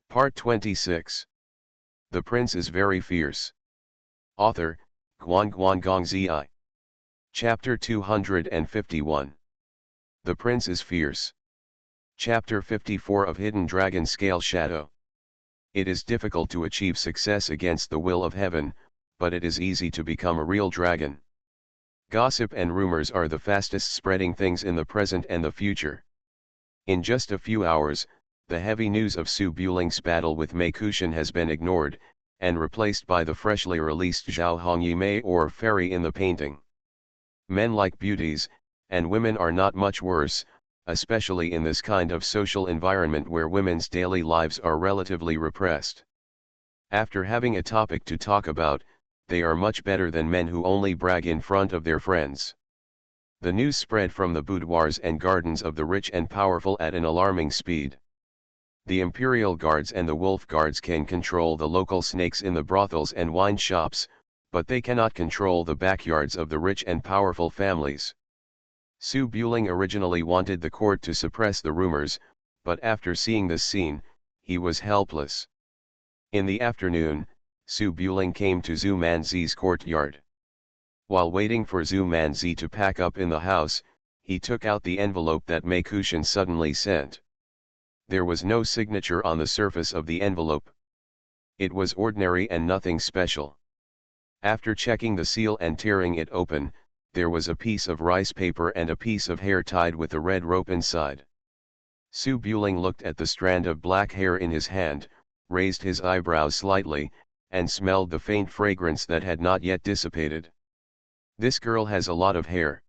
Part 26. The Prince is Very Fierce. Author, Guangguanggongzi. Chapter 251. The Prince is Fierce. Chapter 54 of Hidden Dragon Scale Shadow. It is difficult to achieve success against the will of heaven, but it is easy to become a real dragon. Gossip and rumors are the fastest spreading things in the present and the future. In just a few hours, the heavy news of Su Buling's battle with Mei Kushan has been ignored, and replaced by the freshly released Zhao Hongyi Mei or Fairy in the painting. Men like beauties, and women are not much worse, especially in this kind of social environment where women's daily lives are relatively repressed. After having a topic to talk about, they are much better than men who only brag in front of their friends. The news spread from the boudoirs and gardens of the rich and powerful at an alarming speed. The imperial guards and the wolf guards can control the local snakes in the brothels and wine shops, but they cannot control the backyards of the rich and powerful families. Su Buling originally wanted the court to suppress the rumors, but after seeing this scene, he was helpless. In the afternoon, Su Buling came to Zhu Manzi's courtyard. While waiting for Zhu Manzi to pack up in the house, he took out the envelope that Mei Kushan suddenly sent. There was no signature on the surface of the envelope. It was ordinary and nothing special. After checking the seal and tearing it open, there was a piece of rice paper and a piece of hair tied with a red rope inside. Su Buling looked at the strand of black hair in his hand, raised his eyebrows slightly, and smelled the faint fragrance that had not yet dissipated. This girl has a lot of hair.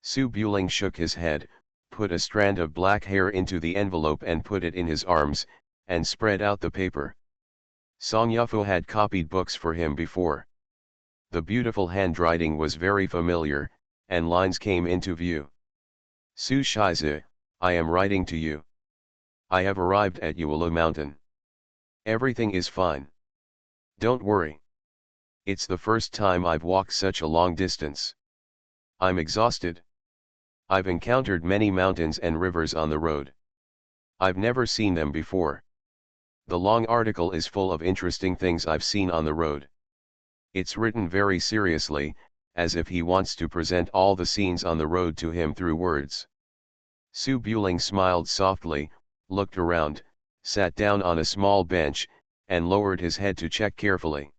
Su Buling shook his head, put a strand of black hair into the envelope and put it in his arms, and spread out the paper. Song Yufo had copied books for him before. The beautiful handwriting was very familiar, and lines came into view. Su Shizi, I am writing to you. I have arrived at Yuelu Mountain. Everything is fine. Don't worry. It's the first time I've walked such a long distance. I'm exhausted. I've encountered many mountains and rivers on the road. I've never seen them before. The long article is full of interesting things I've seen on the road. It's written very seriously, as if he wants to present all the scenes on the road to him through words. Su Buling smiled softly, looked around, sat down on a small bench, and lowered his head to check carefully.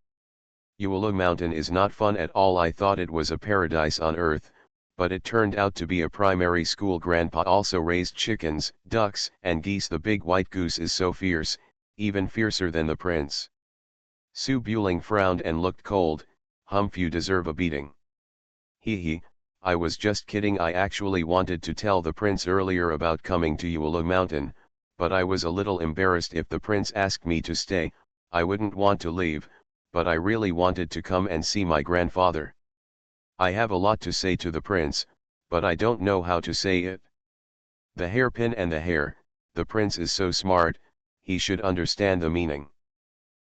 Yuelu Mountain is not fun at all. I thought it was a paradise on earth, but it turned out to be a primary school. Grandpa also raised chickens, ducks, and geese. The big white goose is so fierce, even fiercer than the prince. Su Buling frowned and looked cold. Humph, you deserve a beating. Hee, I was just kidding. I actually wanted to tell the prince earlier about coming to Yuelu Mountain, but I was a little embarrassed. If the prince asked me to stay, I wouldn't want to leave, but I really wanted to come and see my grandfather. I have a lot to say to the prince, but I don't know how to say it. The hairpin and the hair, the prince is so smart, he should understand the meaning.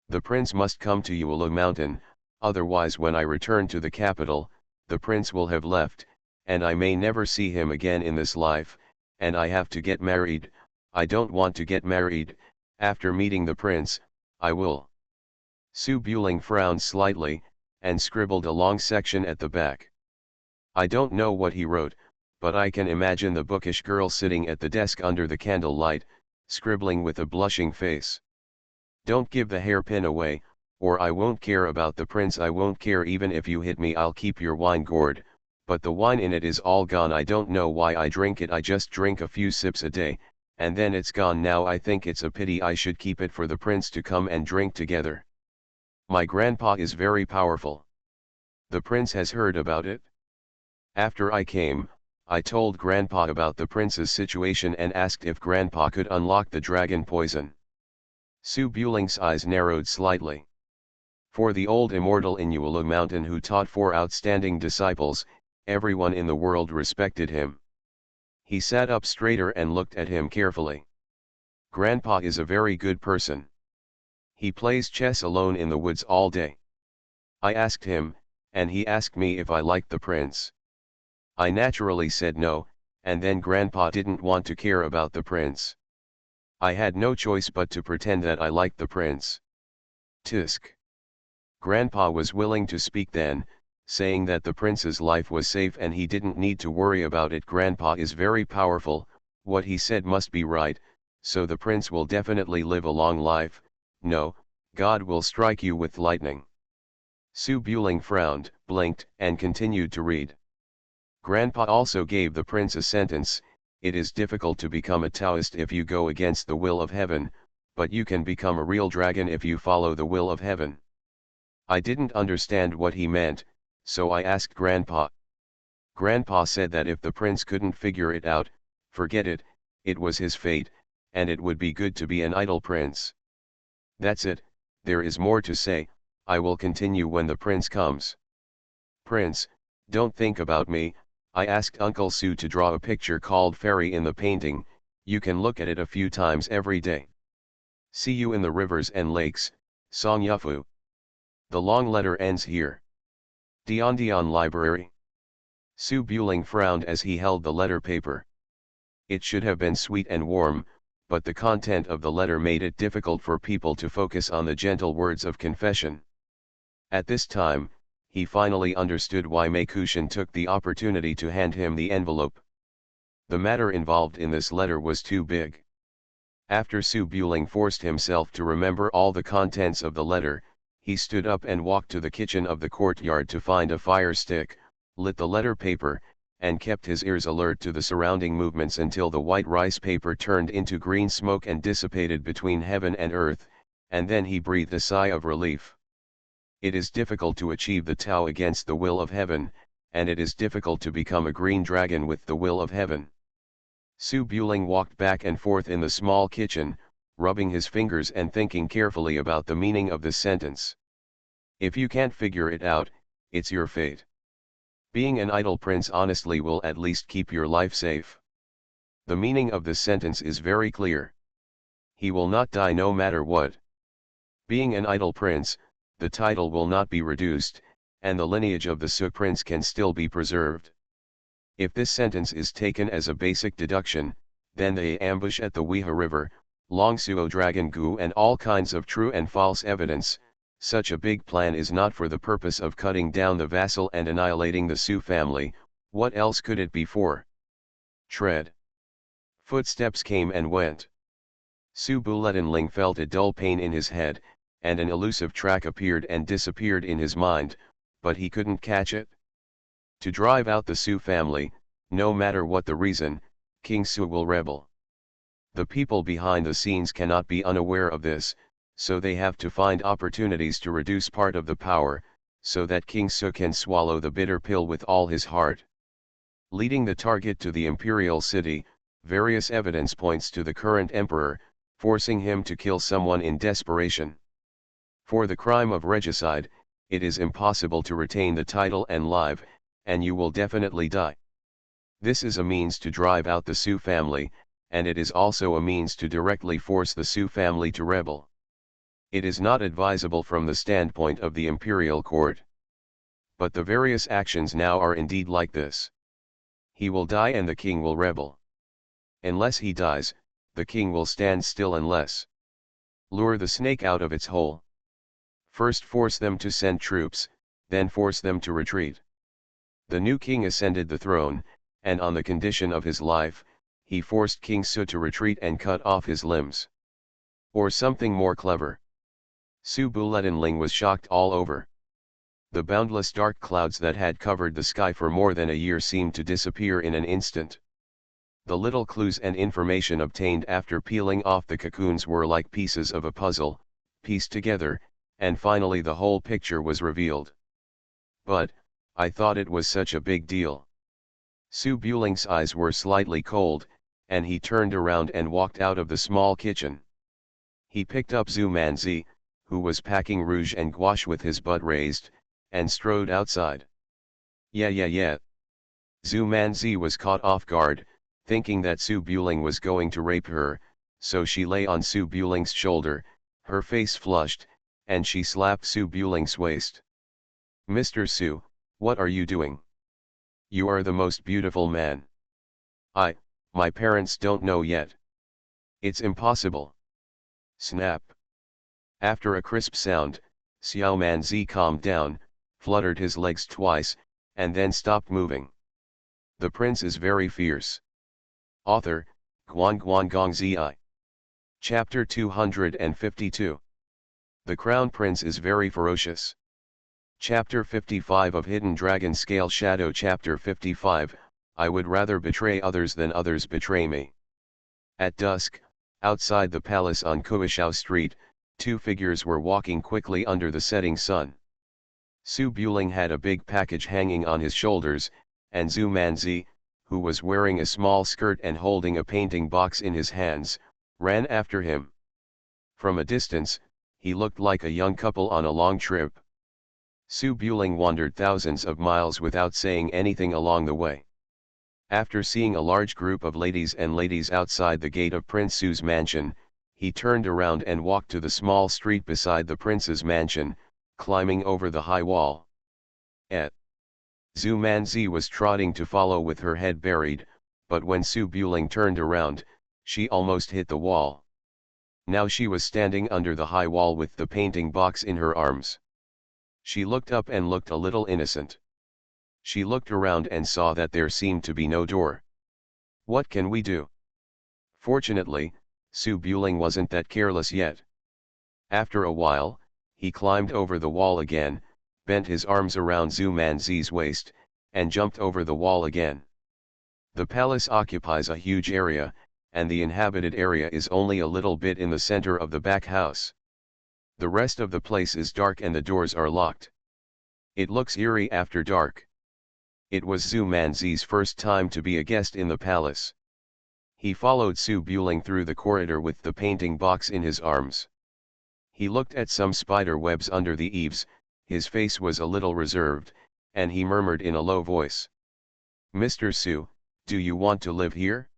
The prince must come to Yuelu Mountain, otherwise when I return to the capital, the prince will have left, and I may never see him again in this life, and I have to get married. I don't want to get married. After meeting the prince, I will. Su Buling frowned slightly, and scribbled a long section at the back. I don't know what he wrote, but I can imagine the bookish girl sitting at the desk under the candlelight, scribbling with a blushing face. Don't give the hairpin away, or I won't care about the prince. I won't care even if you hit me. I'll keep your wine gourd, but the wine in it is all gone. I don't know why I drink it. I just drink a few sips a day, and then it's gone. Now I think it's a pity. I should keep it for the prince to come and drink together. My grandpa is very powerful. The prince has heard about it. After I came, I told grandpa about the prince's situation and asked if grandpa could unlock the dragon poison. Su Buling's eyes narrowed slightly. For the old immortal in Yuelu Mountain who taught 4 outstanding disciples, everyone in the world respected him. He sat up straighter and looked at him carefully. Grandpa is a very good person. He plays chess alone in the woods all day. I asked him, and he asked me if I liked the prince. I naturally said no, and then grandpa didn't want to care about the prince. I had no choice but to pretend that I liked the prince. Tisk. Grandpa was willing to speak then, saying that the prince's life was safe and he didn't need to worry about it. Grandpa is very powerful, what he said must be right, so the prince will definitely live a long life. No, God will strike you with lightning. Su Buling frowned, blinked, and continued to read. Grandpa also gave the prince a sentence: it is difficult to become a Taoist if you go against the will of heaven, but you can become a real dragon if you follow the will of heaven. I didn't understand what he meant, so I asked Grandpa. Grandpa said that if the prince couldn't figure it out, forget it, it was his fate, and it would be good to be an idle prince. That's it, there is more to say, I will continue when the prince comes. Prince, don't think about me. I asked Uncle Su to draw a picture called Fairy in the painting. You can look at it a few times every day. See you in the rivers and lakes, Song Yufu. The long letter ends here. Dion Library. Su Buling frowned as he held the letter paper. It should have been sweet and warm, but the content of the letter made it difficult for people to focus on the gentle words of confession. At this time, he finally understood why Mei Kushan took the opportunity to hand him the envelope. The matter involved in this letter was too big. After Su Buling forced himself to remember all the contents of the letter, he stood up and walked to the kitchen of the courtyard to find a fire stick, lit the letter paper, and kept his ears alert to the surrounding movements until the white rice paper turned into green smoke and dissipated between heaven and earth, and then he breathed a sigh of relief. It is difficult to achieve the Tao against the will of heaven, and it is difficult to become a green dragon with the will of heaven. Su Buling walked back and forth in the small kitchen, rubbing his fingers and thinking carefully about the meaning of this sentence. If you can't figure it out, it's your fate. Being an idle prince honestly will at least keep your life safe. The meaning of this sentence is very clear. He will not die no matter what. Being an idle prince, the title will not be reduced, and the lineage of the Su prince can still be preserved. If this sentence is taken as a basic deduction, then the ambush at the Weha River, Long Suo Dragon Gu and all kinds of true and false evidence, such a big plan is not for the purpose of cutting down the vassal and annihilating the Su family. What else could it be for? Tread. Footsteps came and went. Su Buletinling felt a dull pain in his head, and an elusive track appeared and disappeared in his mind, but he couldn't catch it. To drive out the Su family, no matter what the reason, King Su will rebel. The people behind the scenes cannot be unaware of this, so they have to find opportunities to reduce part of the power, so that King Su can swallow the bitter pill with all his heart. Leading the target to the imperial city, various evidence points to the current emperor, forcing him to kill someone in desperation. For the crime of regicide, it is impossible to retain the title and live, and you will definitely die. This is a means to drive out the Su family, and it is also a means to directly force the Su family to rebel. It is not advisable from the standpoint of the imperial court. But the various actions now are indeed like this. He will die and the king will rebel. Unless he dies, the king will stand still unless lure the snake out of its hole. First force them to send troops, then force them to retreat. The new king ascended the throne, and on the condition of his life, he forced King Su to retreat and cut off his limbs. Or something more clever. Su Buletinling was shocked all over. The boundless dark clouds that had covered the sky for more than a year seemed to disappear in an instant. The little clues and information obtained after peeling off the cocoons were like pieces of a puzzle, pieced together, and finally the whole picture was revealed. But, I thought it was such a big deal. Su Buling's eyes were slightly cold, and he turned around and walked out of the small kitchen. He picked up Zhu Manzi, who was packing rouge and gouache with his butt raised, and strode outside. Yeah. Zhu Manzi was caught off guard, thinking that Su Buling was going to rape her, so she lay on Su Buling's shoulder, her face flushed, and she slapped Su Buling's waist. Mr. Su, what are you doing? You are the most beautiful man. My parents don't know yet. It's impossible. Snap. After a crisp sound, Xiao Manzi calmed down, fluttered his legs twice, and then stopped moving. The prince is very fierce. Author, Guan Guan Gongzi. Chapter 252. The Crown Prince is very ferocious. Chapter 55 of Hidden Dragon Scale Shadow. Chapter 55, I would rather betray others than others betray me. At dusk, outside the palace on Kuishao Street, two figures were walking quickly under the setting sun. Su Buling had a big package hanging on his shoulders, and Zhu Manzi, who was wearing a small skirt and holding a painting box in his hands, ran after him. From a distance, he looked like a young couple on a long trip. Su Buling wandered thousands of miles without saying anything along the way. After seeing a large group of ladies outside the gate of Prince Su's mansion, he turned around and walked to the small street beside the prince's mansion, climbing over the high wall. Zhu Manzi was trotting to follow with her head buried, but when Su Buling turned around, she almost hit the wall. Now she was standing under the high wall with the painting box in her arms. She looked up and looked a little innocent. She looked around and saw that there seemed to be no door. What can we do? Fortunately, Su Buling wasn't that careless yet. After a while, he climbed over the wall again, bent his arms around Zhu Manzi's waist, and jumped over the wall again. The palace occupies a huge area, and the inhabited area is only a little bit in the center of the back house. The rest of the place is dark and the doors are locked. It looks eerie after dark. It was Zhu Manzi's first time to be a guest in the palace. He followed Su Buling through the corridor with the painting box in his arms. He looked at some spider webs under the eaves, his face was a little reserved, and he murmured in a low voice. "Mr. Su, do you want to live here?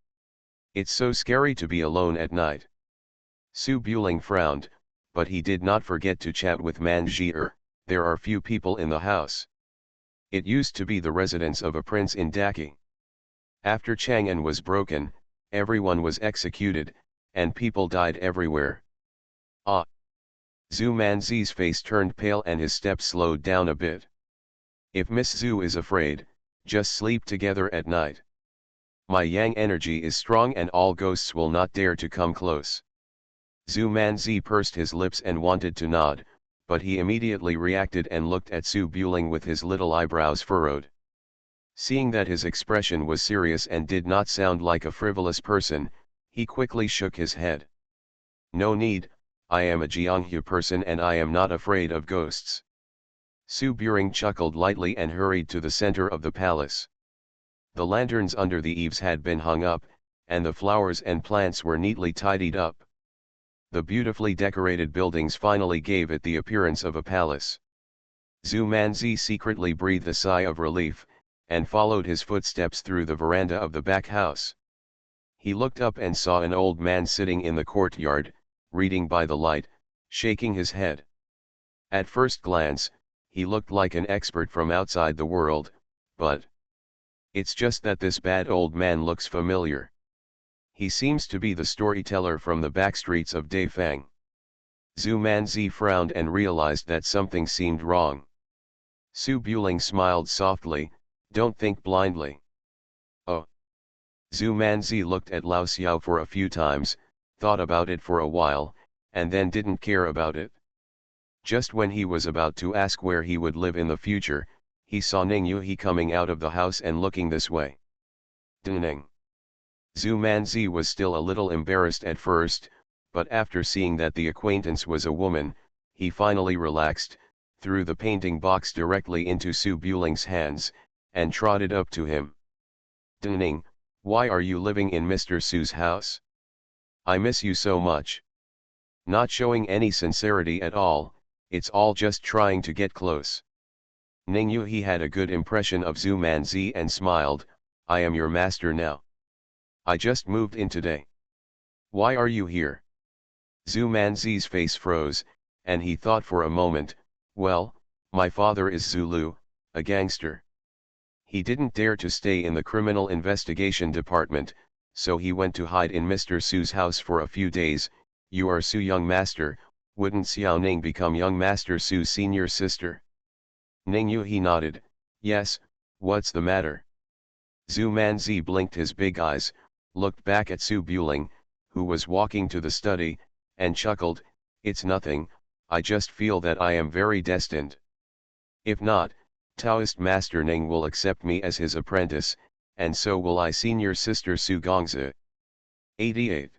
It's so scary to be alone at night." Su Buling frowned, but he did not forget to chat with Manji. There are few people in the house. It used to be the residence of a prince in Daki. After Chang'an was broken, everyone was executed, and people died everywhere. Ah! Zhu Manzi's face turned pale and his steps slowed down a bit. If Miss Zhu is afraid, just sleep together at night. My yang energy is strong and all ghosts will not dare to come close. Zhu Manzi pursed his lips and wanted to nod, but he immediately reacted and looked at Su Buling with his little eyebrows furrowed. Seeing that his expression was serious and did not sound like a frivolous person, he quickly shook his head. "No need, I am a Jianghu person and I am not afraid of ghosts." Su Buling chuckled lightly and hurried to the center of the palace. The lanterns under the eaves had been hung up, and the flowers and plants were neatly tidied up. The beautifully decorated buildings finally gave it the appearance of a palace. Zhu Manzi secretly breathed a sigh of relief, and followed his footsteps through the veranda of the back house. He looked up and saw an old man sitting in the courtyard, reading by the light, shaking his head. At first glance, he looked like an expert from outside the world, but it's just that this bad old man looks familiar. He seems to be the storyteller from the backstreets of Daifang. Zhu Manzi frowned and realized that something seemed wrong. Su Buling smiled softly, "Don't think blindly." Oh. Zhu Manzi looked at Lao Xiao for a few times, thought about it for a while, and then didn't care about it. Just when he was about to ask where he would live in the future, he saw Ning Yuhi coming out of the house and looking this way. Ding. Zhu Manzi was still a little embarrassed at first, but after seeing that the acquaintance was a woman, he finally relaxed, threw the painting box directly into Su Buling's hands, and trotted up to him. "Ding, why are you living in Mr. Su's house? I miss you so much." Not showing any sincerity at all, it's all just trying to get close. Ning Yuhi had a good impression of Zhu Manzi and smiled, "I am your master now. I just moved in today. Why are you here?" Zhu Manzi's face froze, and he thought for a moment, "Well, my father is Zulu, a gangster." He didn't dare to stay in the criminal investigation department, so he went to hide in Mr. Su's house for a few days. You are Su young master, wouldn't Xiao Ning become young master Su's senior sister? Ning Yu he nodded, yes, what's the matter? Zhu Manzi blinked his big eyes, looked back at Su Buling, who was walking to the study, and chuckled, it's nothing, I just feel that I am very destined. If not, Taoist Master Ning will accept me as his apprentice, and so will I senior sister Su Gongzi. 88.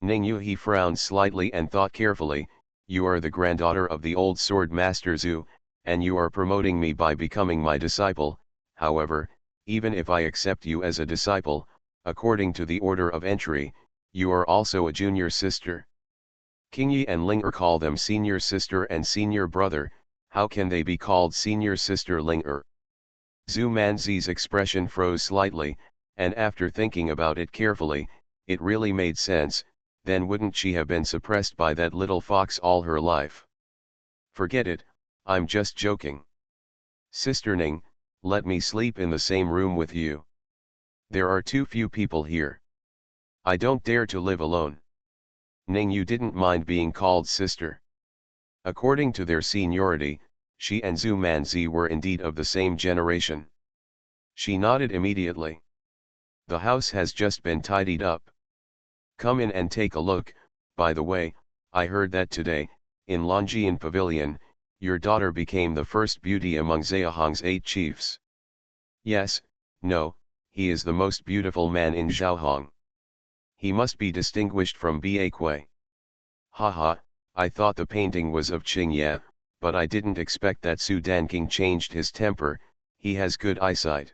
Ning Yu he frowned slightly and thought carefully, you are the granddaughter of the old sword master Zhu, and you are promoting me by becoming my disciple. However, even if I accept you as a disciple, according to the order of entry, you are also a junior sister. King Yi and Ling Er call them senior sister and senior brother, how can they be called senior sister Ling Er? Zhu Manzi's expression froze slightly, and after thinking about it carefully, it really made sense, then wouldn't she have been suppressed by that little fox all her life? Forget it, I'm just joking. Sister Ning, let me sleep in the same room with you. There are too few people here. I don't dare to live alone. Ning Yu didn't mind being called sister. According to their seniority, she and Zhu Manzi were indeed of the same generation. She nodded immediately. The house has just been tidied up. Come in and take a look. By the way, I heard that today, in Longjian Pavilion, your daughter became the first beauty among Zheahong's 8 chiefs. Yes, no, he is the most beautiful man in Zhaohong. He must be distinguished from Ba Kui. Haha, I thought the painting was of Qingye, but I didn't expect that Su Danking changed his temper, he has good eyesight.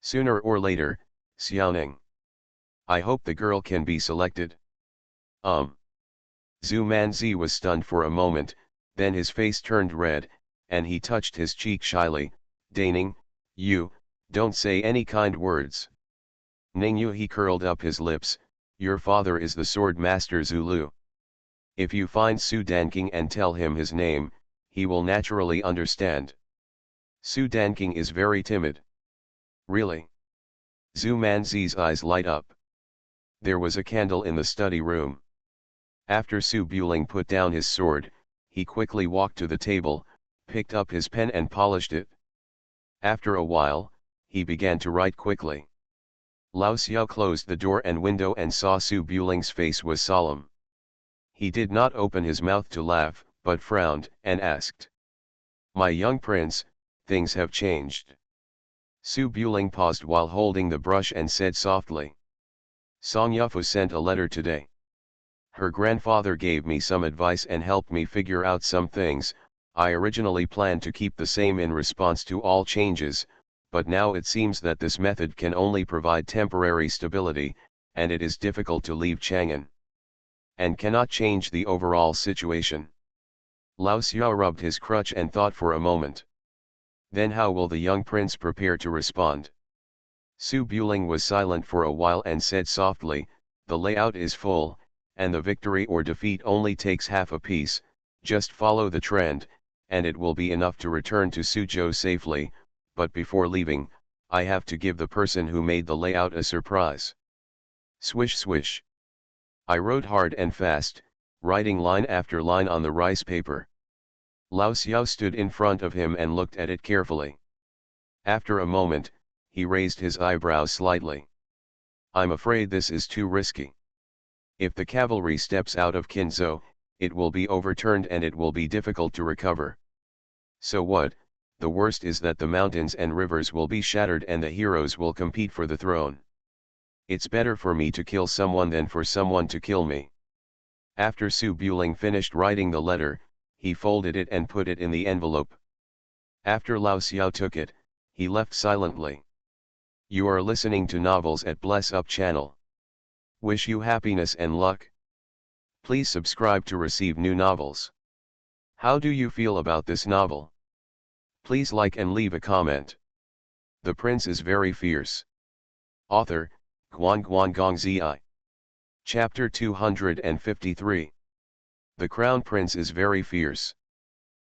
Sooner or later, Xiaoning. I hope the girl can be selected. Zhu Manzi was stunned for a moment, then his face turned red, and he touched his cheek shyly, deigning, you, don't say any kind words. Ning Yu he curled up his lips, your father is the sword master Zulu. If you find Su Danking and tell him his name, he will naturally understand. Su Danking is very timid. Really? Zhu Manzi's eyes light up. There was a candle in the study room. After Su Buling put down his sword, he quickly walked to the table, picked up his pen and polished it. After a while, he began to write quickly. Lao Xiao closed the door and window and saw Su Buling's face was solemn. He did not open his mouth to laugh, but frowned and asked, my young prince, things have changed. Su Buling paused while holding the brush and said softly, Song Yufu sent a letter today. Her grandfather gave me some advice and helped me figure out some things. I originally planned to keep the same in response to all changes, but now it seems that this method can only provide temporary stability, and it is difficult to leave Chang'an. And cannot change the overall situation. Lao Xiao rubbed his crutch and thought for a moment. Then how will the young prince prepare to respond? Su Buling was silent for a while and said softly, the layout is full, and the victory or defeat only takes half a piece, just follow the trend, and it will be enough to return to Suzhou safely, but before leaving, I have to give the person who made the layout a surprise. Swish swish. I wrote hard and fast, writing line after line on the rice paper. Lao Xiao stood in front of him and looked at it carefully. After a moment, he raised his eyebrows slightly. I'm afraid this is too risky. If the cavalry steps out of Qinzhou, it will be overturned and it will be difficult to recover. So what? The worst is that the mountains and rivers will be shattered and the heroes will compete for the throne. It's better for me to kill someone than for someone to kill me. After Su Buling finished writing the letter, he folded it and put it in the envelope. After Lao Xiao took it, he left silently. You are listening to Novels at Bless Up channel. Wish you happiness and luck. Please subscribe to receive new novels. How do you feel about this novel? Please like and leave a comment. The Prince is Very Fierce. Author, Guan Guan Gongzi. Chapter 253. The Crown Prince is Very Fierce.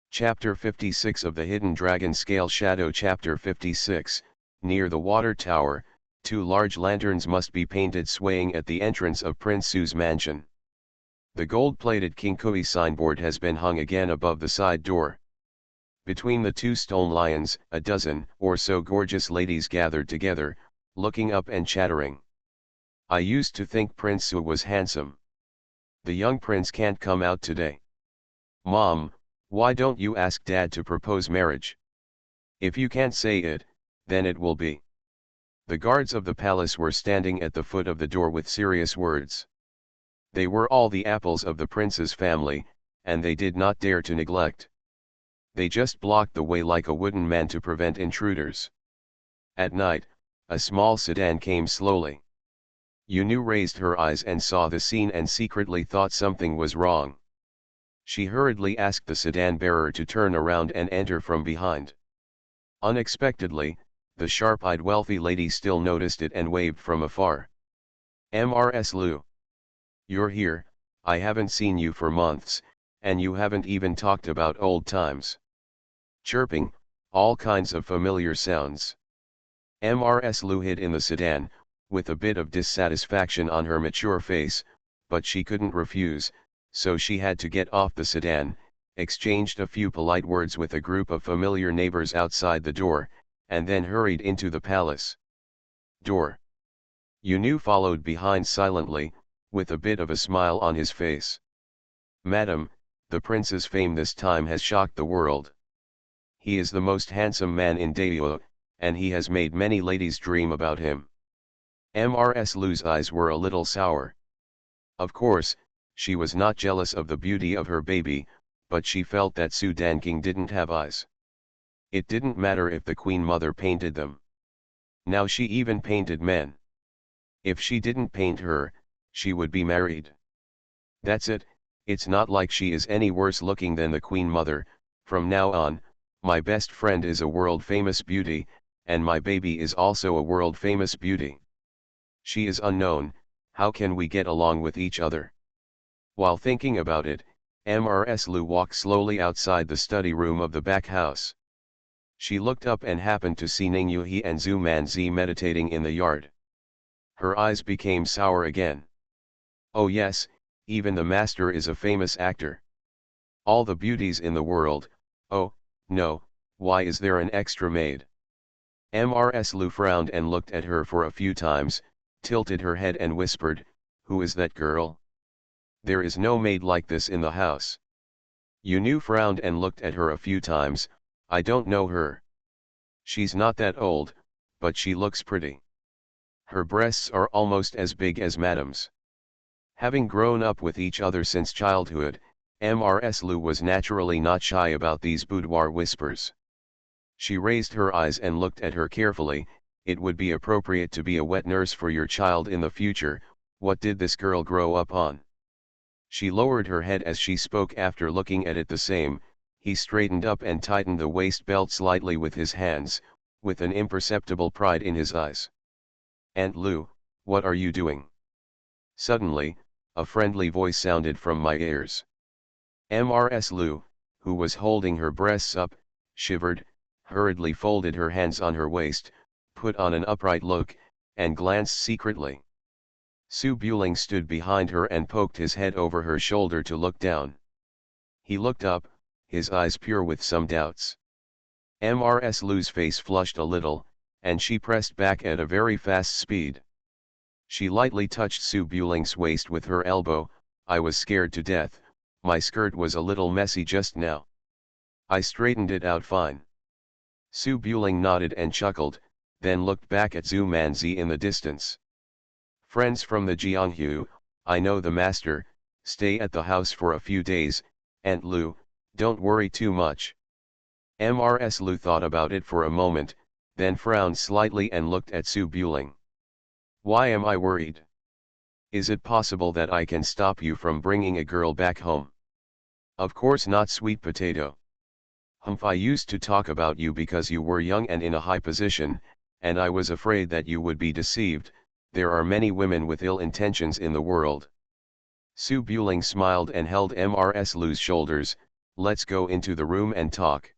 Chapter 56 of the Hidden Dragon Scale Shadow. Chapter 56, near the water tower, Two large lanterns must be painted swaying at the entrance of Prince Su's mansion. The gold-plated Kinkui signboard has been hung again above the side door. Between the two stone lions, a dozen or so gorgeous ladies gathered together, looking up and chattering. I used to think Prince Su was handsome. The young prince can't come out today. Mom, why don't you ask Dad to propose marriage? If you can't say it, then it will be. The guards of the palace were standing at the foot of the door with serious words. They were all the apples of the prince's family, and they did not dare to neglect. They just blocked the way like a wooden man to prevent intruders. At night, a small sedan came slowly. Yunu raised her eyes and saw the scene and secretly thought something was wrong. She hurriedly asked the sedan bearer to turn around and enter from behind. Unexpectedly, the sharp-eyed wealthy lady still noticed it and waved from afar. "Mrs. Lu. You're here, I haven't seen you for months, and you haven't even talked about old times." Chirping, all kinds of familiar sounds. Mrs. Lu hid in the sedan, with a bit of dissatisfaction on her mature face, but she couldn't refuse, so she had to get off the sedan, exchanged a few polite words with a group of familiar neighbors outside the door, and then hurried into the palace. Door. Yunu followed behind silently, with a bit of a smile on his face. "Madam, the prince's fame this time has shocked the world. He is the most handsome man in Daewoo, and he has made many ladies dream about him." Mrs. Lu's eyes were a little sour. Of course, she was not jealous of the beauty of her baby, but she felt that Su Danking didn't have eyes. It didn't matter if the Queen Mother painted them. Now she even painted men. If she didn't paint her, she would be married. That's it, it's not like she is any worse looking than the Queen Mother. From now on, my best friend is a world-famous beauty, and my baby is also a world-famous beauty. She is unknown, how can we get along with each other? While thinking about it, Mrs. Lu walked slowly outside the study room of the back house. She looked up and happened to see Ning Yuhi and Zhu Manzi meditating in the yard. Her eyes became sour again. Oh yes, even the master is a famous actor. All the beauties in the world, oh, no, why is there an extra maid? Mrs. Lu frowned and looked at her for a few times, tilted her head and whispered, "Who is that girl? There is no maid like this in the house." Yunu frowned and looked at her a few times. "I don't know her. She's not that old, but she looks pretty. Her breasts are almost as big as Madam's." Having grown up with each other since childhood, Mrs. Lu was naturally not shy about these boudoir whispers. She raised her eyes and looked at her carefully. "It would be appropriate to be a wet nurse for your child in the future. What did this girl grow up on?" She lowered her head as she spoke. After looking at it the same, he straightened up and tightened the waist belt slightly with his hands, with an imperceptible pride in his eyes. "Aunt Lu, what are you doing?" Suddenly, a friendly voice sounded from my ears. Mrs. Lu, who was holding her breasts up, shivered, hurriedly folded her hands on her waist, put on an upright look, and glanced secretly. Su Buling stood behind her and poked his head over her shoulder to look down. He looked up, his eyes pure with some doubts. Mrs. Lu's face flushed a little, and she pressed back at a very fast speed. She lightly touched Su Buling's waist with her elbow. "I was scared to death, my skirt was a little messy just now. I straightened it out fine." Su Buling nodded and chuckled, then looked back at Zhu Manzi in the distance. "Friends from the Jianghu, I know the master, stay at the house for a few days, Aunt Lu, don't worry too much." Mrs. Lu thought about it for a moment, then frowned slightly and looked at Su Buling. "Why am I worried? Is it possible that I can stop you from bringing a girl back home?" "Of course not, sweet potato. I used to talk about you because you were young and in a high position, and I was afraid that you would be deceived. There are many women with ill intentions in the world." Su Buling smiled and held Mrs. Lu's shoulders. "Let's go into the room and talk."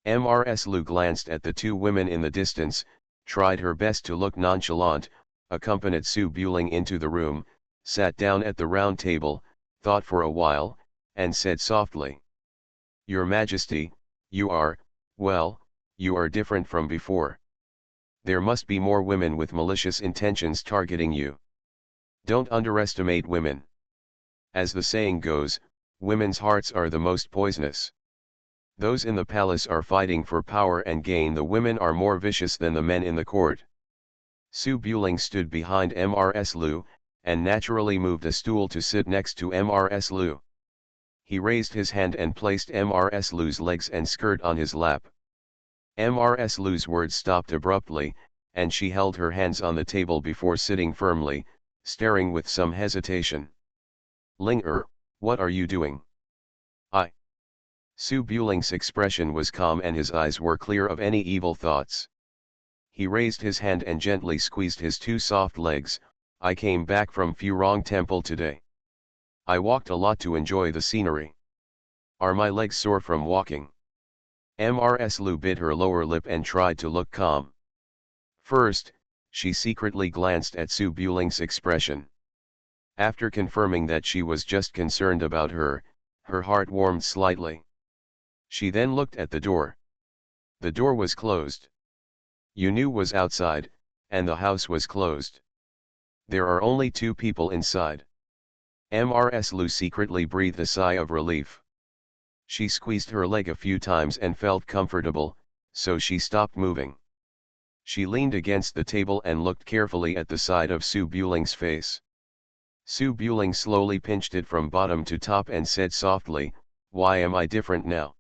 Mrs. Lu glanced at the two women in the distance, tried her best to look nonchalant, accompanied Su Buling into the room, sat down at the round table, thought for a while, and said softly, "Your Majesty, you are, well, you are different from before. There must be more women with malicious intentions targeting you. Don't underestimate women. As the saying goes, women's hearts are the most poisonous. Those in the palace are fighting for power and gain. The women are more vicious than the men in the court." Su Buling stood behind Mrs. Lu, and naturally moved a stool to sit next to Mrs. Lu. He raised his hand and placed Mrs. Lu's legs and skirt on his lap. Mrs. Lu's words stopped abruptly, and she held her hands on the table before sitting firmly, staring with some hesitation. "Ling-er, what are you doing?" "I." Su Buling's expression was calm and his eyes were clear of any evil thoughts. He raised his hand and gently squeezed his two soft legs. "I came back from Furong Temple today. I walked a lot to enjoy the scenery. Are my legs sore from walking?" Mrs. Lu bit her lower lip and tried to look calm. First, she secretly glanced at Su Buling's expression. After confirming that she was just concerned about her, her heart warmed slightly. She then looked at the door. The door was closed. Yunu was outside, and the house was closed. There are only two people inside. Mrs. Lu secretly breathed a sigh of relief. She squeezed her leg a few times and felt comfortable, so she stopped moving. She leaned against the table and looked carefully at the side of Su Buling's face. Su Buling slowly pinched it from bottom to top and said softly, "Why am I different now?"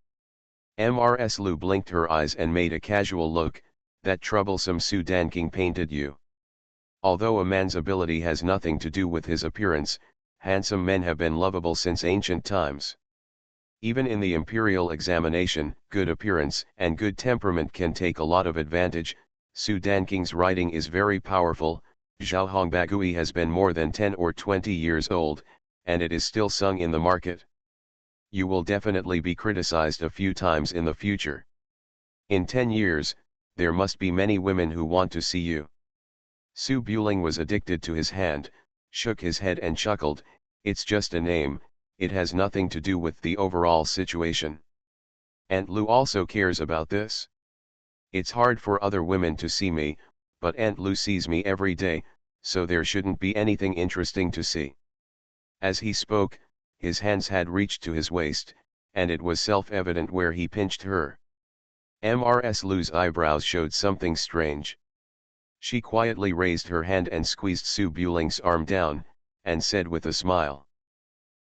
Mrs. Lu blinked her eyes and made a casual look. "That troublesome Su Danking painted you. Although a man's ability has nothing to do with his appearance, handsome men have been lovable since ancient times. Even in the imperial examination, good appearance and good temperament can take a lot of advantage. Su Danking's writing is very powerful. Zhao Hongbagui has been more than 10 or 20 years old, and it is still sung in the market. You will definitely be criticized a few times in the future. In 10 years, there must be many women who want to see you." Su Buling was addicted to his hand, shook his head and chuckled, "It's just a name, it has nothing to do with the overall situation. Aunt Lu also cares about this. It's hard for other women to see me, but Aunt Lu sees me every day, so there shouldn't be anything interesting to see." As he spoke, his hands had reached to his waist, and it was self-evident where he pinched her. Mrs. Lu's eyebrows showed something strange. She quietly raised her hand and squeezed Su Buling's arm down, and said with a smile,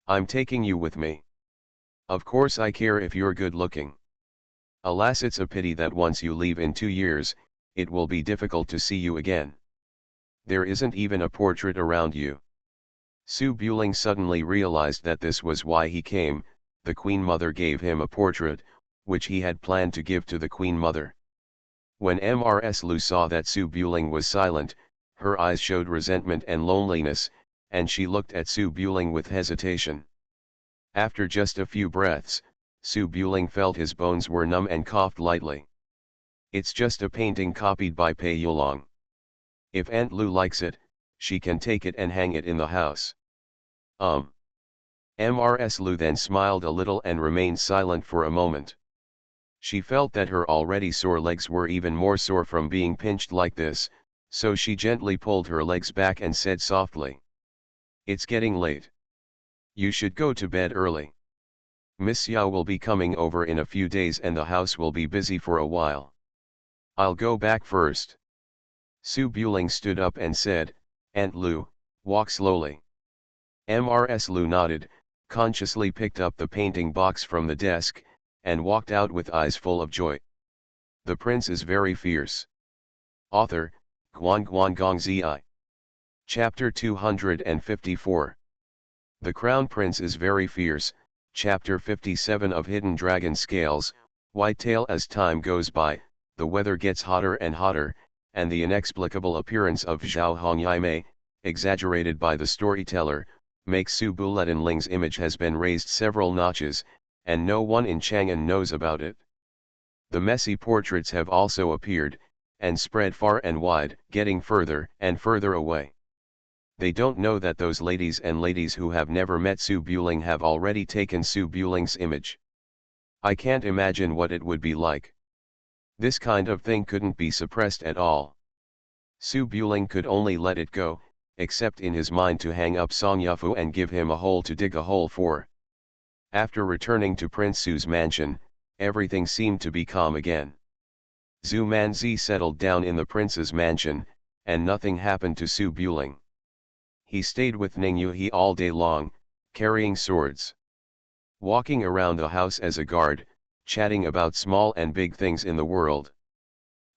"I'm taking you with me. Of course I care if you're good looking. Alas, it's a pity that once you leave in 2 years, it will be difficult to see you again. There isn't even a portrait around you." Su Buling suddenly realized that this was why he came. The Queen Mother gave him a portrait, which he had planned to give to the Queen Mother. When Mrs. Lu saw that Su Buling was silent, her eyes showed resentment and loneliness, and she looked at Su Buling with hesitation. After just a few breaths, Su Buling felt his bones were numb and coughed lightly. "It's just a painting copied by Pei Yulong. If Aunt Lu likes it, she can take it and hang it in the house." Mrs. Lu then smiled a little and remained silent for a moment. She felt that her already sore legs were even more sore from being pinched like this, so she gently pulled her legs back and said softly, "It's getting late. You should go to bed early. Miss Xiao will be coming over in a few days and the house will be busy for a while. I'll go back first." Su Buling stood up and said, "Aunt Lu, walk slowly." Mrs. Lu nodded, consciously picked up the painting box from the desk, and walked out with eyes full of joy. The Prince is Very Fierce. Author, Guan Guan Gong Zi. Chapter 254. The Crown Prince is Very Fierce, Chapter 57 of Hidden Dragon Scales. Whitetail. As time goes by, the weather gets hotter and hotter, and the inexplicable appearance of Zhao Hongyaimei, exaggerated by the storyteller, makes Su Buletinling's image has been raised several notches, and no one in Chang'an knows about it. The messy portraits have also appeared, and spread far and wide, getting further and further away. They don't know that those ladies and ladies who have never met Su Buling have already taken Su Buling's image. I can't imagine what it would be like. This kind of thing couldn't be suppressed at all. Su Buling could only let it go, except in his mind to hang up Song Yufu and give him a hole to dig a hole for. After returning to Prince Su's mansion, everything seemed to be calm again. Zhu Manzi settled down in the prince's mansion, and nothing happened to Su Buling. He stayed with Ning Yuhi all day long, carrying swords. Walking around the house as a guard, chatting about small and big things in the world.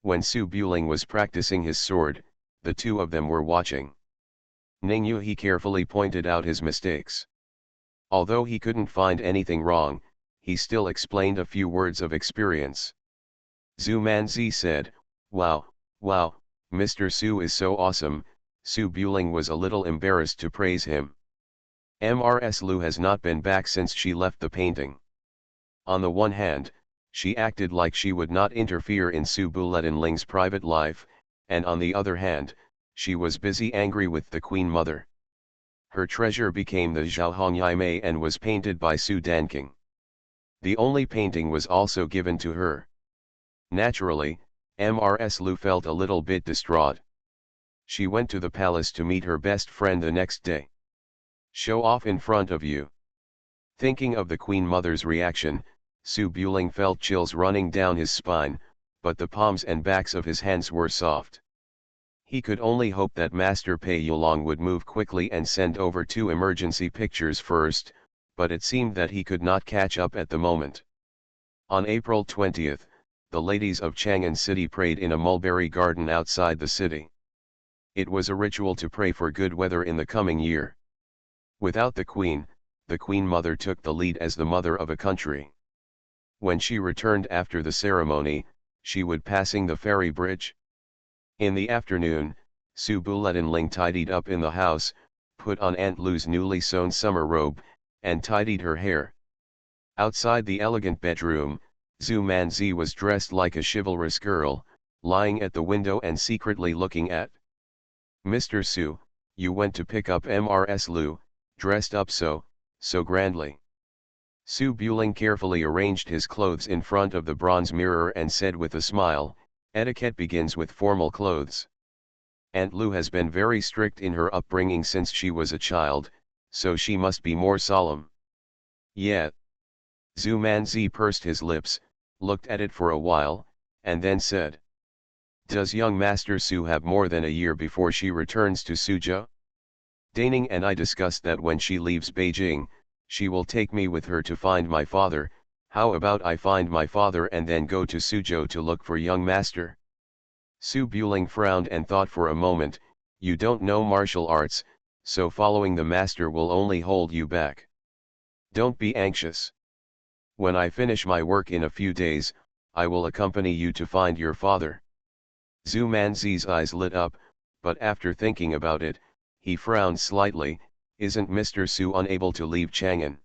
When Su Buling was practicing his sword, the two of them were watching. Ning Yuhi carefully pointed out his mistakes. Although he couldn't find anything wrong, he still explained a few words of experience. Zhu Manzi said, "Wow, wow, Mr. Su is so awesome." Su Buling was a little embarrassed to praise him. Mrs. Lu has not been back since she left the painting. On the one hand, she acted like she would not interfere in Su Buletinling's private life, and on the other hand, she was busy angry with the Queen Mother. Her treasure became the Zhaohongyai and was painted by Su Danking. The only painting was also given to her. Naturally, Mrs. Lu felt a little bit distraught. She went to the palace to meet her best friend the next day. Show off in front of you. Thinking of the Queen Mother's reaction, Su Buling felt chills running down his spine, but the palms and backs of his hands were soft. He could only hope that Master Pei Yulong would move quickly and send over 2 emergency pictures first, but it seemed that he could not catch up at the moment. On April 20th, the ladies of Chang'an City prayed in a mulberry garden outside the city. It was a ritual to pray for good weather in the coming year. Without the Queen Mother took the lead as the mother of a country. When she returned after the ceremony, she would passing the ferry bridge. In the afternoon, Su Buletinling tidied up in the house, put on Aunt Lu's newly sewn summer robe, and tidied her hair. Outside the elegant bedroom, Zhu Manzi was dressed like a chivalrous girl, lying at the window and secretly looking at Mr. Su. "You went to pick up Mrs. Lu, dressed up so grandly." Su Buling carefully arranged his clothes in front of the bronze mirror and said with a smile, "Etiquette begins with formal clothes. Aunt Lu has been very strict in her upbringing since she was a child, so she must be more solemn." "Yeah." Zhu Manzi pursed his lips, looked at it for a while, and then said, "Does young Master Su have more than a year before she returns to Suzhou? Daning and I discussed that when she leaves Beijing, she will take me with her to find my father. How about I find my father and then go to Suzhou to look for young master?" Su Buling frowned and thought for a moment. "You don't know martial arts, so following the master will only hold you back. Don't be anxious. When I finish my work in a few days, I will accompany you to find your father." Zhu Manzi's eyes lit up, but after thinking about it, he frowned slightly. "Isn't Mr. Su unable to leave Chang'an?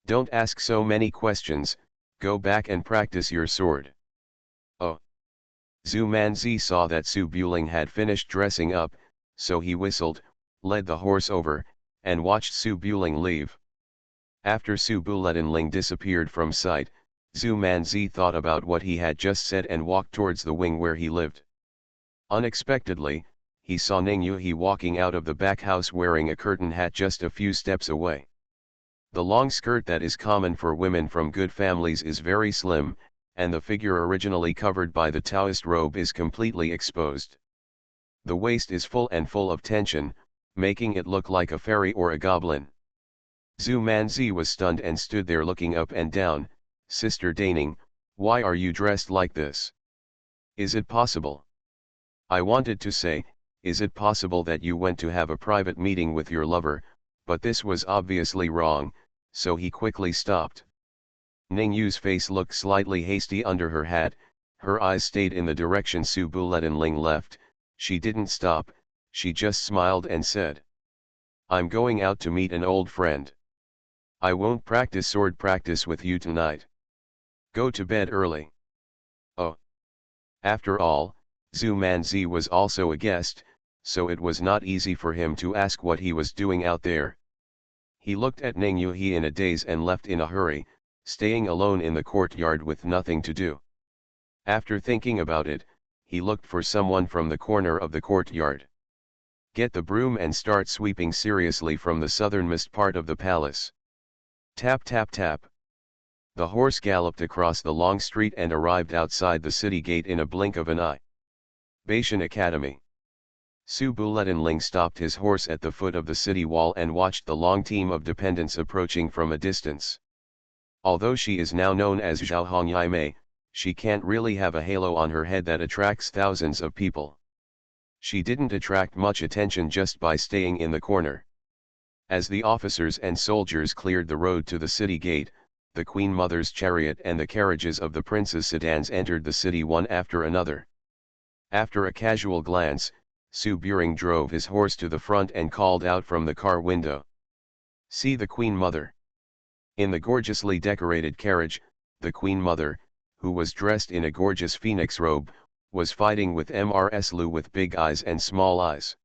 Don't ask so many questions, go back and practice your sword." "Oh." Zhu Manzi saw that Su Buling had finished dressing up, so he whistled, led the horse over, and watched Su Buling leave. After Su Buletinling disappeared from sight, Zhu Manzi thought about what he had just said and walked towards the wing where he lived. Unexpectedly, he saw Ning Yuhi walking out of the back house wearing a curtain hat just a few steps away. The long skirt that is common for women from good families is very slim, and the figure originally covered by the Taoist robe is completely exposed. The waist is full of tension, making it look like a fairy or a goblin. Zhu Manzi was stunned and stood there looking up and down. "Sister Daning, why are you dressed like this? Is it possible?" "I wanted to say, is it possible that you went to have a private meeting with your lover," but this was obviously wrong, so he quickly stopped. Ning Yu's face looked slightly hasty under her hat, her eyes stayed in the direction Su Buletinling left. She didn't stop, she just smiled and said, "I'm going out to meet an old friend. I won't practice sword practice with you tonight. Go to bed early." "Oh." After all, Zhu Manzi was also a guest, so it was not easy for him to ask what he was doing out there. He looked at Ning Yuhi in a daze and left in a hurry, staying alone in the courtyard with nothing to do. After thinking about it, he looked for someone from the corner of the courtyard. Get the broom and start sweeping seriously from the southernmost part of the palace. Tap tap tap. The horse galloped across the long street and arrived outside the city gate in a blink of an eye. Baishan Academy. Su Buletinling stopped his horse at the foot of the city wall and watched the long team of dependents approaching from a distance. Although she is now known as Zhao Hongyai, she can't really have a halo on her head that attracts thousands of people. She didn't attract much attention just by staying in the corner. As the officers and soldiers cleared the road to the city gate, the Queen Mother's chariot and the carriages of the prince's sedans entered the city one after another. After a casual glance, Su Buring drove his horse to the front and called out from the car window. See the Queen Mother. In the gorgeously decorated carriage, the Queen Mother, who was dressed in a gorgeous phoenix robe, was fighting with Mrs. Lu with big eyes and small eyes.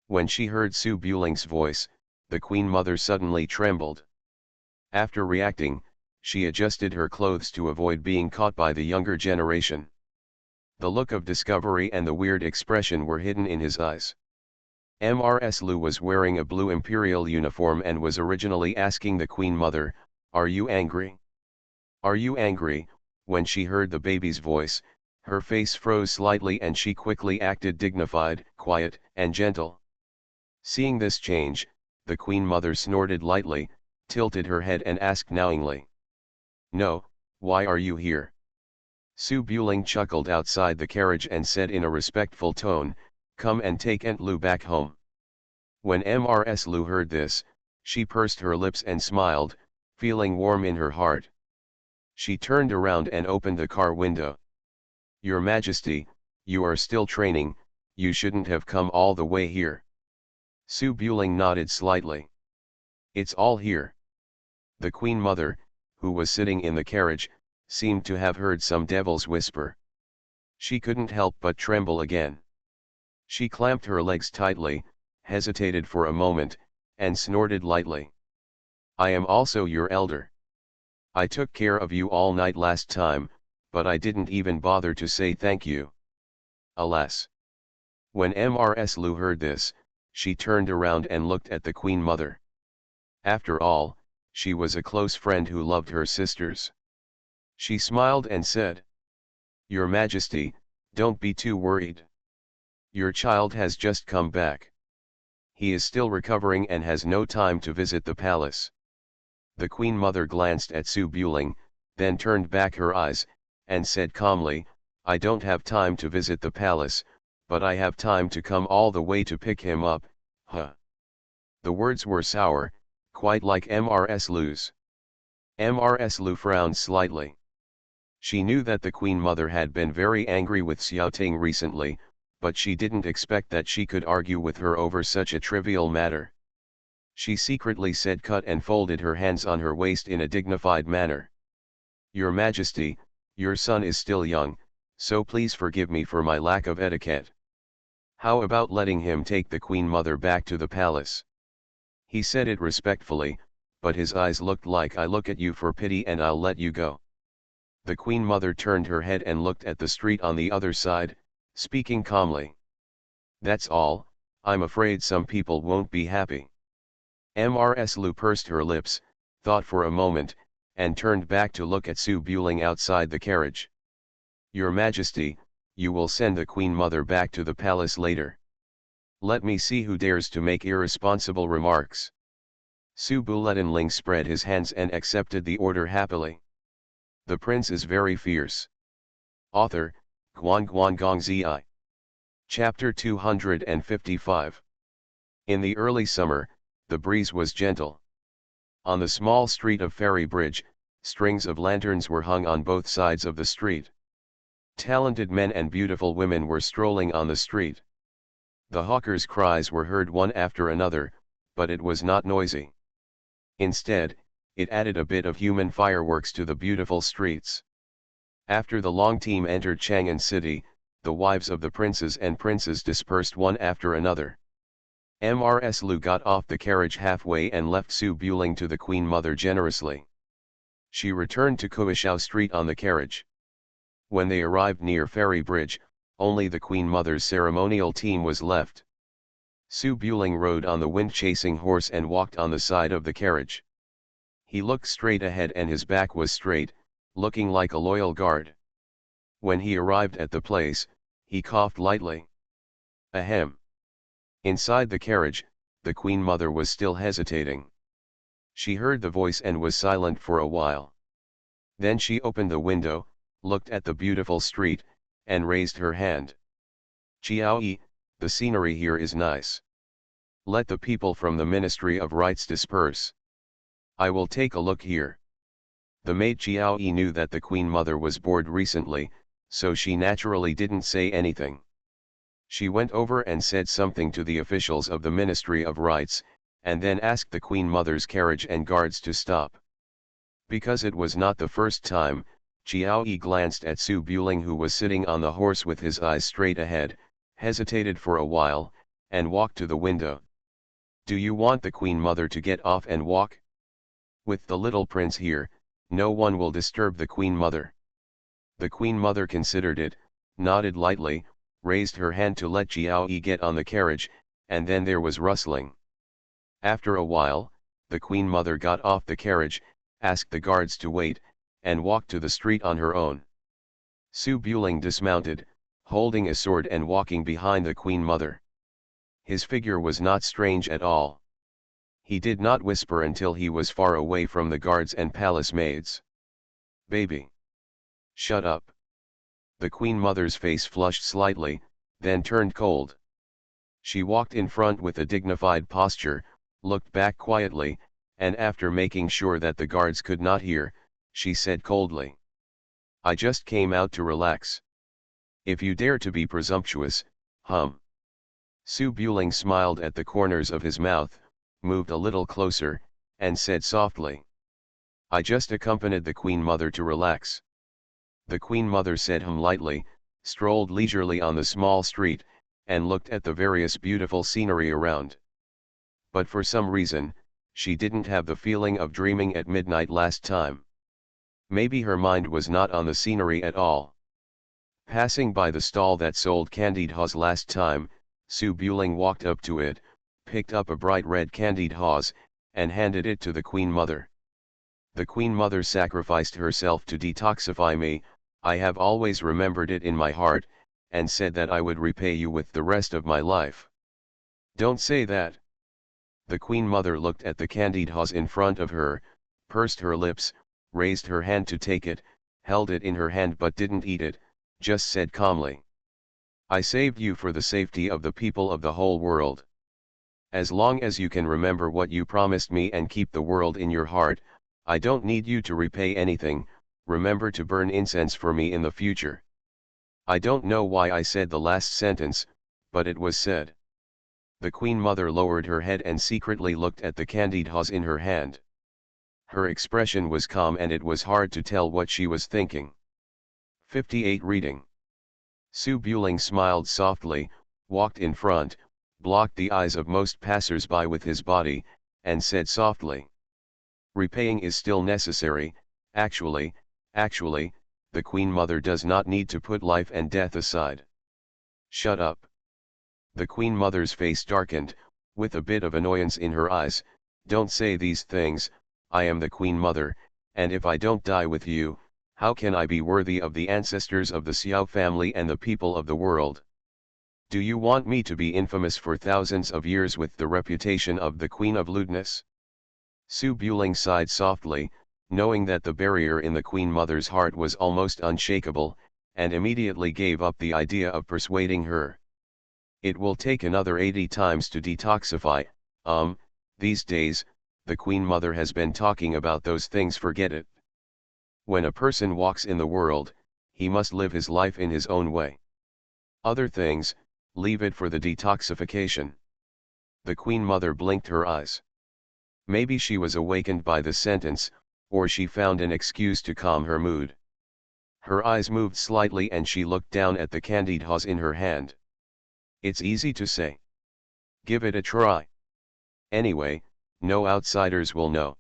When she heard Su Buling's voice, the Queen Mother suddenly trembled. After reacting, she adjusted her clothes to avoid being caught by the younger generation. The look of discovery and the weird expression were hidden in his eyes. Mrs. Lu was wearing a blue imperial uniform and was originally asking the Queen Mother, "Are you angry? Are you angry?" When she heard the baby's voice, her face froze slightly and she quickly acted dignified, quiet, and gentle. Seeing this change, the Queen Mother snorted lightly, tilted her head and asked knowingly. "No, why are you here?" Su Buling chuckled outside the carriage and said in a respectful tone, "Come and take Aunt Lu back home." When Mrs. Lu heard this, she pursed her lips and smiled, feeling warm in her heart. She turned around and opened the car window. "Your Majesty, you are still training, you shouldn't have come all the way here." Su Buling nodded slightly. "It's all here." The Queen Mother, who was sitting in the carriage, seemed to have heard some devil's whisper. She couldn't help but tremble again. She clamped her legs tightly, hesitated for a moment, and snorted lightly. "I am also your elder. I took care of you all night last time, but I didn't even bother to say thank you." Alas! When Mrs. Lu heard this, she turned around and looked at the Queen Mother. After all, she was a close friend who loved her sisters. She smiled and said, "Your Majesty, don't be too worried. Your child has just come back. He is still recovering and has no time to visit the palace." The Queen Mother glanced at Su Buling, then turned back her eyes, and said calmly, "I don't have time to visit the palace, but I have time to come all the way to pick him up, huh?" The words were sour, quite like Mrs. Lu's. Mrs. Lu frowned slightly. She knew that the Queen Mother had been very angry with Xiaoting recently, but she didn't expect that she could argue with her over such a trivial matter. She secretly said cut and folded her hands on her waist in a dignified manner. "Your Majesty, your son is still young, so please forgive me for my lack of etiquette. How about letting him take the Queen Mother back to the palace?" He said it respectfully, but his eyes looked like "I look at you for pity and I'll let you go." The Queen Mother turned her head and looked at the street on the other side, speaking calmly. "That's all, I'm afraid some people won't be happy." Mrs. Lu pursed her lips, thought for a moment, and turned back to look at Su Buling outside the carriage. "Your Majesty, you will send the Queen Mother back to the palace later. Let me see who dares to make irresponsible remarks." Su Buletinling spread his hands and accepted the order happily. The prince is very fierce. Author, Guan. Chapter 255. In the early summer, the breeze was gentle. On the small street of Ferry Bridge, strings of lanterns were hung on both sides of the street. Talented men and beautiful women were strolling on the street. The hawkers' cries were heard one after another, but it was not noisy. Instead, it added a bit of human fireworks to the beautiful streets. After the long team entered Chang'an City, the wives of the princes and princesses dispersed one after another. Mrs. Lu got off the carriage halfway and left Su Buling to the Queen Mother generously. She returned to Kuishao Street on the carriage. When they arrived near Ferry Bridge, only the Queen Mother's ceremonial team was left. Su Buling rode on the wind-chasing horse and walked on the side of the carriage. He looked straight ahead and his back was straight, looking like a loyal guard. When he arrived at the place, he coughed lightly. Ahem. Inside the carriage, the Queen Mother was still hesitating. She heard the voice and was silent for a while. Then she opened the window, looked at the beautiful street, and raised her hand. Chiao-yi, the scenery here is nice. Let the people from the Ministry of Rites disperse. I will take a look here. The maid Chiao-yi knew that the Queen Mother was bored recently, so she naturally didn't say anything. She went over and said something to the officials of the Ministry of Rites, and then asked the Queen Mother's carriage and guards to stop. Because it was not the first time, Chiao-yi glanced at Su Buling, who was sitting on the horse with his eyes straight ahead, hesitated for a while, and walked to the window. Do you want the Queen Mother to get off and walk? With the little prince here, no one will disturb the Queen Mother. The Queen Mother considered it, nodded lightly, raised her hand to let Chiao-yi get on the carriage, and then there was rustling. After a while, the Queen Mother got off the carriage, asked the guards to wait, and walked to the street on her own. Su Buling dismounted, holding a sword and walking behind the Queen Mother. His figure was not strange at all. He did not whisper until he was far away from the guards and palace maids. Baby! Shut up! The Queen Mother's face flushed slightly, then turned cold. She walked in front with a dignified posture, looked back quietly, and after making sure that the guards could not hear, she said coldly. I just came out to relax. If you dare to be presumptuous, Su Buling smiled at the corners of his mouth, moved a little closer, and said softly. I just accompanied the Queen Mother to relax. The Queen Mother said lightly, strolled leisurely on the small street, and looked at the various beautiful scenery around. But for some reason, she didn't have the feeling of dreaming at midnight last time. Maybe her mind was not on the scenery at all. Passing by the stall that sold candied haws last time, Su Buling walked up to it, picked up a bright red candied haws, and handed it to the Queen Mother. The Queen Mother sacrificed herself to detoxify me, I have always remembered it in my heart, and said that I would repay you with the rest of my life. Don't say that. The Queen Mother looked at the candied haws in front of her, pursed her lips, raised her hand to take it, held it in her hand but didn't eat it, just said calmly. I saved you for the safety of the people of the whole world. As long as you can remember what you promised me and keep the world in your heart, I don't need you to repay anything. Remember to burn incense for me in the future. I don't know why I said the last sentence, but it was said. The Queen Mother lowered her head and secretly looked at the candied haws in her hand. Her expression was calm and it was hard to tell what she was thinking. 58 Reading. Su Buling smiled softly, walked in front, blocked the eyes of most passers-by with his body, and said softly. Repaying is still necessary, actually, the Queen Mother does not need to put life and death aside. Shut up. The Queen Mother's face darkened, with a bit of annoyance in her eyes. Don't say these things, I am the Queen Mother, and if I don't die with you, how can I be worthy of the ancestors of the Xiao family and the people of the world? Do you want me to be infamous for thousands of years with the reputation of the Queen of Lewdness? Su Buling sighed softly, knowing that the barrier in the Queen Mother's heart was almost unshakable, and immediately gave up the idea of persuading her. It will take another 80 times to detoxify, these days, the Queen Mother has been talking about those things, forget it. When a person walks in the world, he must live his life in his own way. Other things, leave it for the detoxification. The Queen Mother blinked her eyes. Maybe she was awakened by the sentence, or she found an excuse to calm her mood. Her eyes moved slightly and she looked down at the candied hose in her hand. It's easy to say. Give it a try. Anyway, no outsiders will know.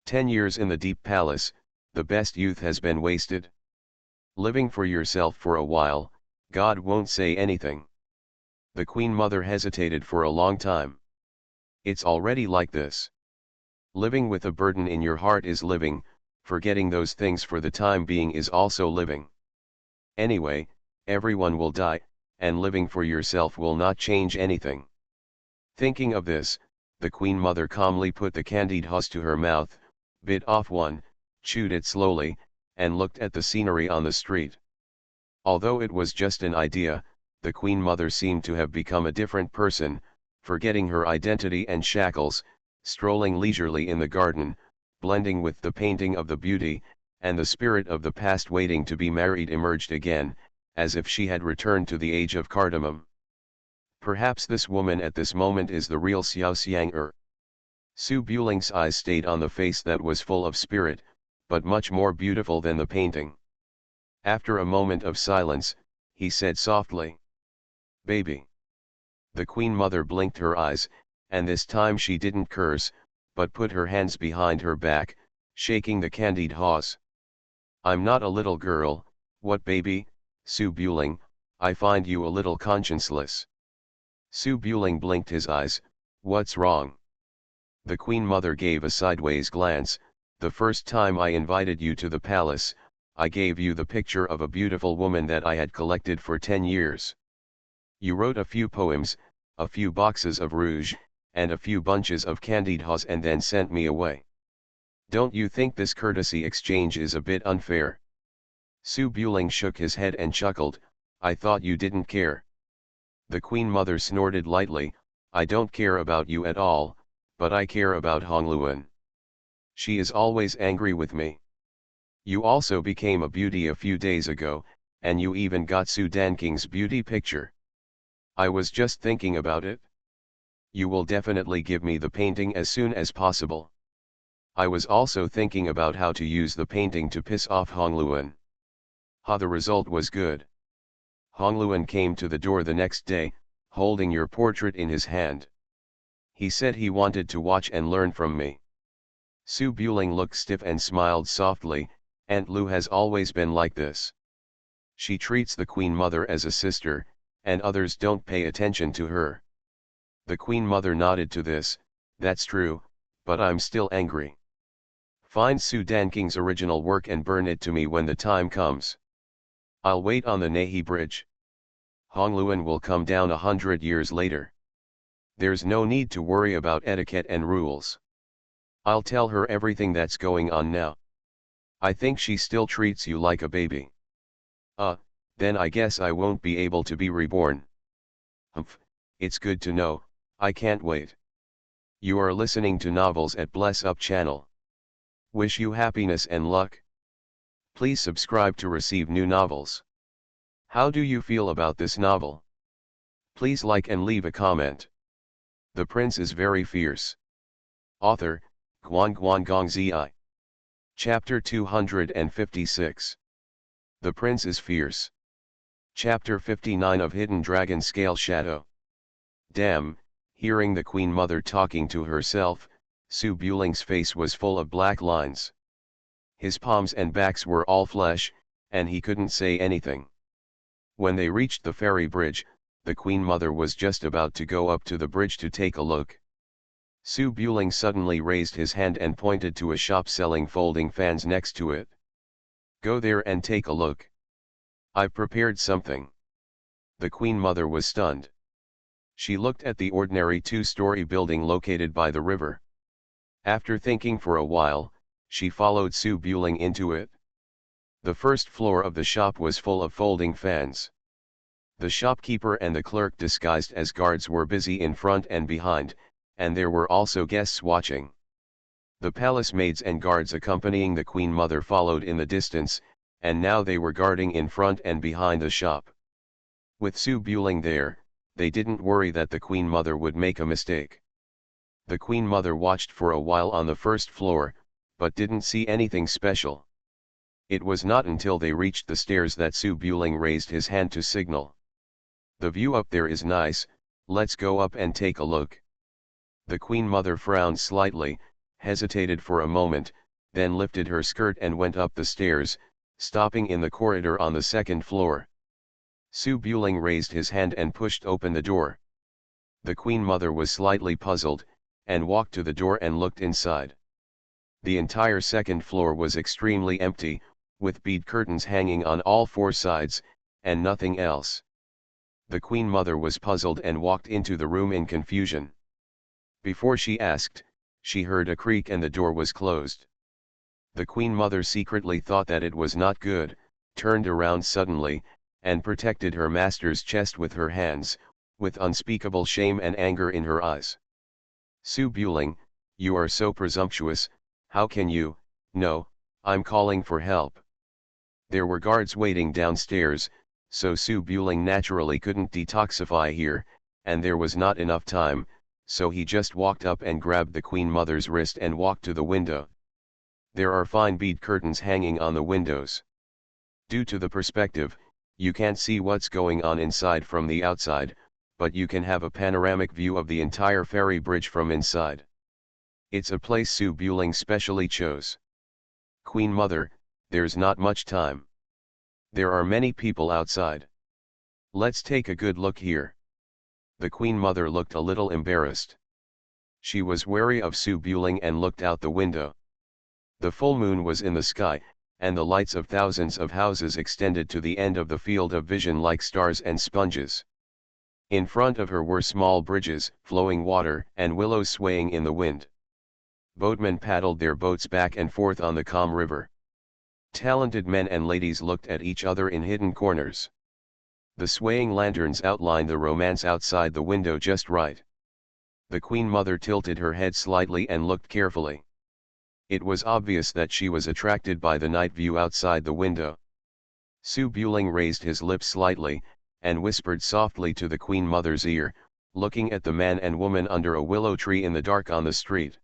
10 years in the deep palace, the best youth has been wasted. Living for yourself for a while, God won't say anything. The Queen Mother hesitated for a long time. It's already like this. Living with a burden in your heart is living, forgetting those things for the time being is also living. Anyway, everyone will die, and living for yourself will not change anything. Thinking of this, the Queen Mother calmly put the candied husk to her mouth, bit off one, chewed it slowly, and looked at the scenery on the street. Although it was just an idea, the Queen Mother seemed to have become a different person, forgetting her identity and shackles, strolling leisurely in the garden, blending with the painting of the beauty, and the spirit of the past waiting to be married emerged again, as if she had returned to the age of cardamom. Perhaps this woman at this moment is the real Xiao Xiang. Su Buling's eyes stayed on the face that was full of spirit, but much more beautiful than the painting. After a moment of silence, he said softly, "Baby." The Queen Mother blinked her eyes, and this time she didn't curse, but put her hands behind her back, shaking the candied hose. "I'm not a little girl, what baby, Su Buling, I find you a little conscienceless." Su Buling blinked his eyes, "What's wrong?" The Queen Mother gave a sideways glance. "The first time I invited you to the palace, I gave you the picture of a beautiful woman that I had collected for 10 years. You wrote a few poems, a few boxes of rouge, and a few bunches of candied hose and then sent me away. Don't you think this courtesy exchange is a bit unfair?" Su Buling shook his head and chuckled, "I thought you didn't care." The Queen Mother snorted lightly, "I don't care about you at all, but I care about Hongluan. She is always angry with me. You also became a beauty a few days ago, and you even got Su Danking's beauty picture. I was just thinking about it. You will definitely give me the painting as soon as possible. I was also thinking about how to use the painting to piss off Hongluan. The result was good. Hongluan came to the door the next day, holding your portrait in his hand. He said he wanted to watch and learn from me." Su Buling looked stiff and smiled softly. "Aunt Lu has always been like this. She treats the Queen Mother as a sister, and others don't pay attention to her." The Queen Mother nodded to this. "That's true, but I'm still angry. Find Su Danking's original work and burn it to me when the time comes. I'll wait on the Nahi Bridge. Hongluan will come down 100 years later. There's no need to worry about etiquette and rules. I'll tell her everything that's going on now. I think she still treats you like a baby. Then I guess I won't be able to be reborn. Humph, it's good to know, I can't wait." You are listening to Novels at Bless Up channel. Wish you happiness and luck. Please subscribe to receive new novels. How do you feel about this novel? Please like and leave a comment. The Prince is Very Fierce. Author, Guan Guan Gong Zi. Chapter 256. The Prince is Fierce. Chapter 59 of Hidden Dragon Scale Shadow. Damn, hearing the Queen Mother talking to herself, Su Buling's face was full of black lines. His palms and backs were all flesh, and he couldn't say anything. When they reached the ferry bridge, the Queen Mother was just about to go up to the bridge to take a look. Su Buling suddenly raised his hand and pointed to a shop selling folding fans next to it. "Go there and take a look. I've prepared something." The Queen Mother was stunned. She looked at the ordinary two-story building located by the river. After thinking for a while, she followed Su Buling into it. The first floor of the shop was full of folding fans. The shopkeeper and the clerk disguised as guards were busy in front and behind, and there were also guests watching. The palace maids and guards accompanying the Queen Mother followed in the distance, and now they were guarding in front and behind the shop. With Su Buling there, they didn't worry that the Queen Mother would make a mistake. The Queen Mother watched for a while on the first floor, but didn't see anything special. It was not until they reached the stairs that Su Buling raised his hand to signal. "The view up there is nice, let's go up and take a look." The Queen Mother frowned slightly, hesitated for a moment, then lifted her skirt and went up the stairs, stopping in the corridor on the second floor. Su Buling raised his hand and pushed open the door. The Queen Mother was slightly puzzled, and walked to the door and looked inside. The entire second floor was extremely empty, with bead curtains hanging on all four sides, and nothing else. The Queen Mother was puzzled and walked into the room in confusion. Before she asked, she heard a creak and the door was closed. The Queen Mother secretly thought that it was not good, turned around suddenly, and protected her master's chest with her hands, with unspeakable shame and anger in her eyes. "Su Buling, you are so presumptuous, how can you? No, I'm calling for help." There were guards waiting downstairs, so Su Buling naturally couldn't detoxify here, and there was not enough time, so he just walked up and grabbed the Queen Mother's wrist and walked to the window. There are fine bead curtains hanging on the windows. Due to the perspective, you can't see what's going on inside from the outside, but you can have a panoramic view of the entire ferry bridge from inside. It's a place Su Buling specially chose. "Queen Mother, there's not much time. There are many people outside. Let's take a good look here." The Queen Mother looked a little embarrassed. She was wary of Su Buling and looked out the window. The full moon was in the sky, and the lights of thousands of houses extended to the end of the field of vision like stars and sponges. In front of her were small bridges, flowing water, and willows swaying in the wind. Boatmen paddled their boats back and forth on the calm river. Talented men and ladies looked at each other in hidden corners. The swaying lanterns outlined the romance outside the window just right. The Queen Mother tilted her head slightly and looked carefully. It was obvious that she was attracted by the night view outside the window. Su Buling raised his lips slightly, and whispered softly to the Queen Mother's ear, looking at the man and woman under a willow tree in the dark on the street.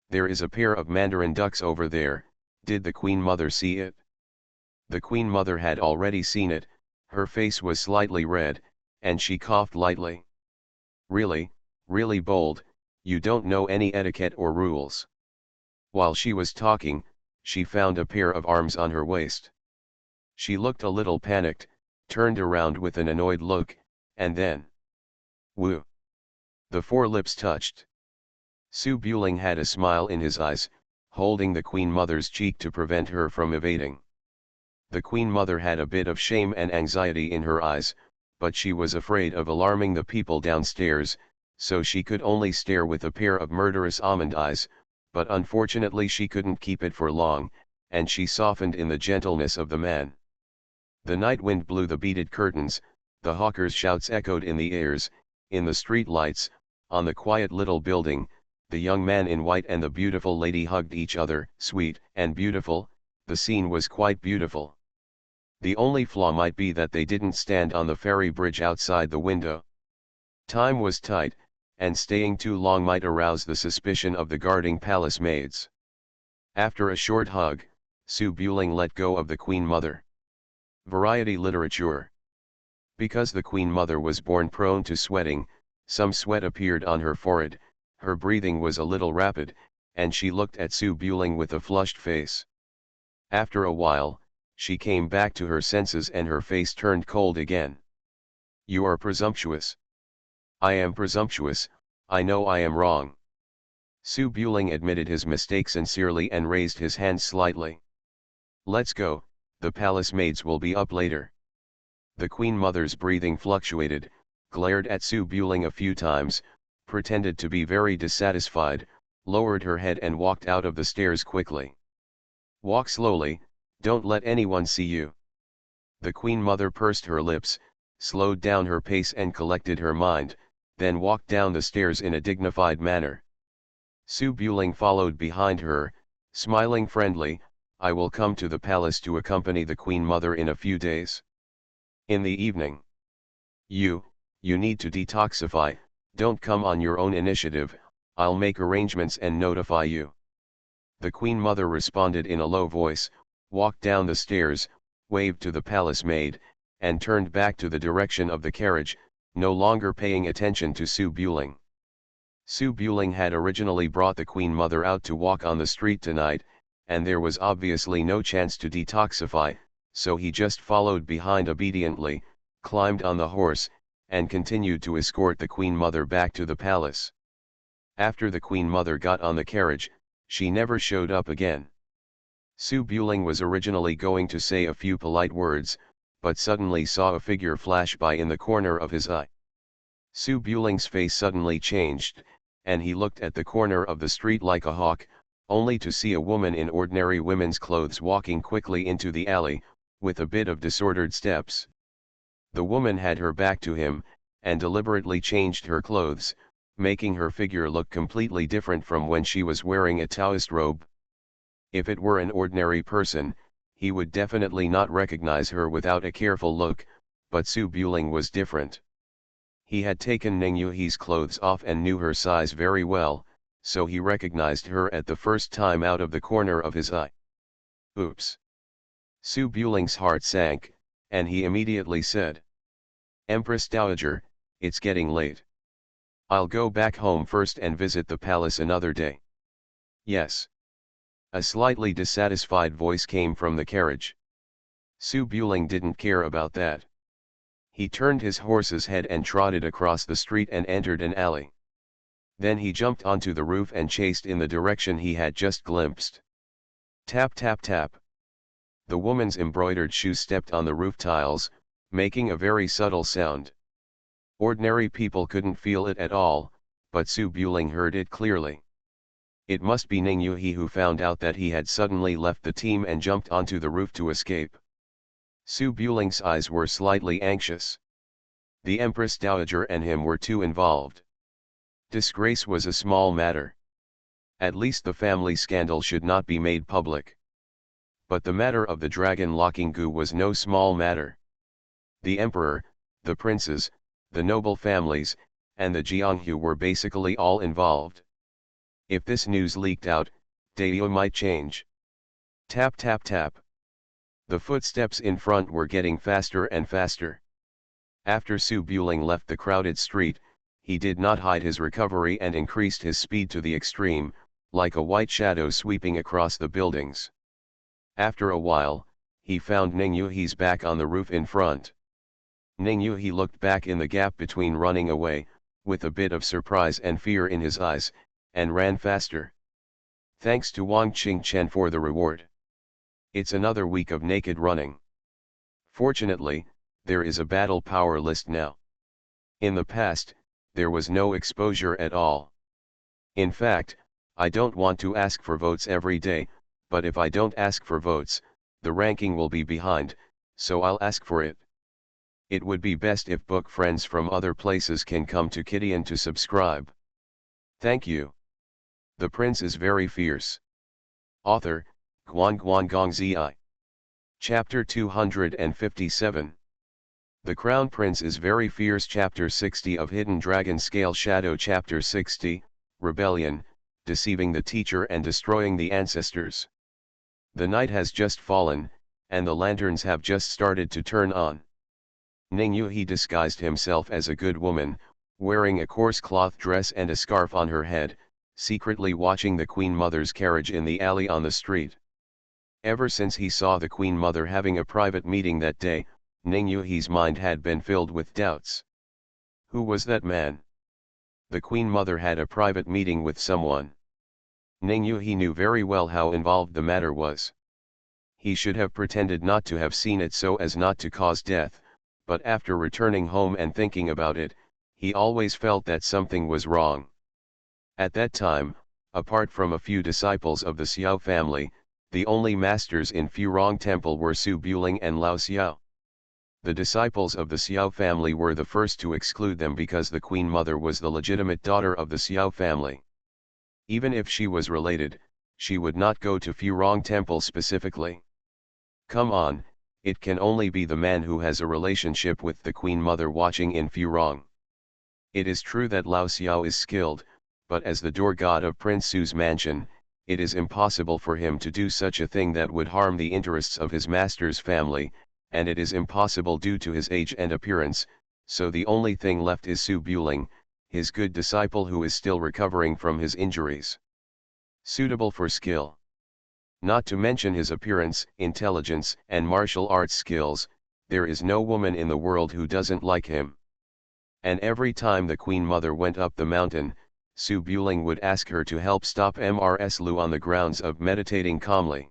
"There is a pair of mandarin ducks over there, did the Queen Mother see it?" The Queen Mother had already seen it, her face was slightly red, and she coughed lightly. "Really, really bold, you don't know any etiquette or rules." While she was talking, she found a pair of arms on her waist. She looked a little panicked, turned around with an annoyed look, and then, "Woo!" The four lips touched. Su Buling had a smile in his eyes, holding the Queen Mother's cheek to prevent her from evading. The Queen Mother had a bit of shame and anxiety in her eyes, but she was afraid of alarming the people downstairs, so she could only stare with a pair of murderous almond eyes, but unfortunately she couldn't keep it for long, and she softened in the gentleness of the man. The night wind blew the beaded curtains, the hawkers' shouts echoed in the airs, in the street lights, on the quiet little building. The young man in white and the beautiful lady hugged each other, sweet and beautiful. The scene was quite beautiful. The only flaw might be that they didn't stand on the ferry bridge outside the window. Time was tight, and staying too long might arouse the suspicion of the guarding palace maids. After a short hug, Su Buling let go of the Queen Mother. Variety literature. Because the Queen Mother was born prone to sweating, some sweat appeared on her forehead, her breathing was a little rapid, and she looked at Su Buling with a flushed face. After a while, she came back to her senses and her face turned cold again. "You are presumptuous." "I am presumptuous, I know I am wrong." Su Buling admitted his mistake sincerely and raised his hand slightly. "Let's go, the palace maids will be up later." The Queen Mother's breathing fluctuated, glared at Su Buling a few times, pretended to be very dissatisfied, lowered her head and walked out of the stairs quickly. "Walk slowly, don't let anyone see you." The Queen Mother pursed her lips, slowed down her pace and collected her mind, then walked down the stairs in a dignified manner. Su Buling followed behind her, smiling friendly. "I will come to the palace to accompany the Queen Mother in a few days. In the evening. You need to detoxify, don't come on your own initiative, I'll make arrangements and notify you." The Queen Mother responded in a low voice, walked down the stairs, waved to the palace maid, and turned back to the direction of the carriage, no longer paying attention to Su Buling. Su Buling had originally brought the Queen Mother out to walk on the street tonight, and there was obviously no chance to detoxify, so he just followed behind obediently, climbed on the horse, and continued to escort the Queen Mother back to the palace. After the Queen Mother got on the carriage, she never showed up again. Su Buling was originally going to say a few polite words, but suddenly saw a figure flash by in the corner of his eye. Su Buling's face suddenly changed, and he looked at the corner of the street like a hawk, only to see a woman in ordinary women's clothes walking quickly into the alley, with a bit of disordered steps. The woman had her back to him, and deliberately changed her clothes, making her figure look completely different from when she was wearing a Taoist robe. If it were an ordinary person, he would definitely not recognize her without a careful look, but Su Buling was different. He had taken Ning Yuhi's clothes off and knew her size very well, so he recognized her at the first time out of the corner of his eye. Oops! Su Buling's heart sank, and he immediately said, "Empress Dowager, it's getting late. I'll go back home first and visit the palace another day." "Yes." A slightly dissatisfied voice came from the carriage. Su Buling didn't care about that. He turned his horse's head and trotted across the street and entered an alley. Then he jumped onto the roof and chased in the direction he had just glimpsed. Tap tap tap. The woman's embroidered shoe stepped on the roof tiles, making a very subtle sound. Ordinary people couldn't feel it at all, but Su Buling heard it clearly. It must be Ning Yuhi who found out that he had suddenly left the team and jumped onto the roof to escape. Su Buling's eyes were slightly anxious. The Empress Dowager and him were too involved. Disgrace was a small matter. At least the family scandal should not be made public. But the matter of the dragon locking Gu was no small matter. The emperor, the princes, the noble families, and the Jianghu were basically all involved. If this news leaked out, Dayo might change. Tap tap tap. The footsteps in front were getting faster and faster. After Su Buling left the crowded street, he did not hide his recovery and increased his speed to the extreme, like a white shadow sweeping across the buildings. After a while, he found Ning Yuhi's back on the roof in front. Ning Yuhi looked back in the gap between running away, with a bit of surprise and fear in his eyes, and ran faster. Thanks to Wang Qingchen for the reward. It's another week of naked running. Fortunately, there is a battle power list now. In the past, there was no exposure at all. In fact, I don't want to ask for votes every day, but if I don't ask for votes, the ranking will be behind, so I'll ask for it. It would be best if book friends from other places can come to Kidian to subscribe. Thank you. The Prince is very fierce. Author, Guan Guan Gong Zi. Chapter 257. The Crown Prince is very fierce. Chapter 60 of Hidden Dragon Scale Shadow. Chapter 60, Rebellion, Deceiving the Teacher and Destroying the Ancestors. The night has just fallen, and the lanterns have just started to turn on. Ning Yuhi disguised himself as a good woman, wearing a coarse cloth dress and a scarf on her head, secretly watching the Queen Mother's carriage in the alley on the street. Ever since he saw the Queen Mother having a private meeting that day, Ning Yuhi's mind had been filled with doubts. Who was that man? The Queen Mother had a private meeting with someone. Ning Yuhi knew very well how involved the matter was. He should have pretended not to have seen it so as not to cause death, but after returning home and thinking about it, he always felt that something was wrong. At that time, apart from a few disciples of the Xiao family, the only masters in Furong Temple were Su Buling and Lao Xiao. The disciples of the Xiao family were the first to exclude them because the Queen Mother was the legitimate daughter of the Xiao family. Even if she was related, she would not go to Furong Temple specifically. Come on, it can only be the man who has a relationship with the Queen Mother watching in Furong. It is true that Lao Xiao is skilled, but as the door god of Prince Su's mansion, it is impossible for him to do such a thing that would harm the interests of his master's family, and it is impossible due to his age and appearance, so the only thing left is Su Buling, his good disciple who is still recovering from his injuries. Suitable for skill. Not to mention his appearance, intelligence, and martial arts skills, there is no woman in the world who doesn't like him. And every time the Queen Mother went up the mountain, Su Buling would ask her to help stop Mrs. Lu on the grounds of meditating calmly.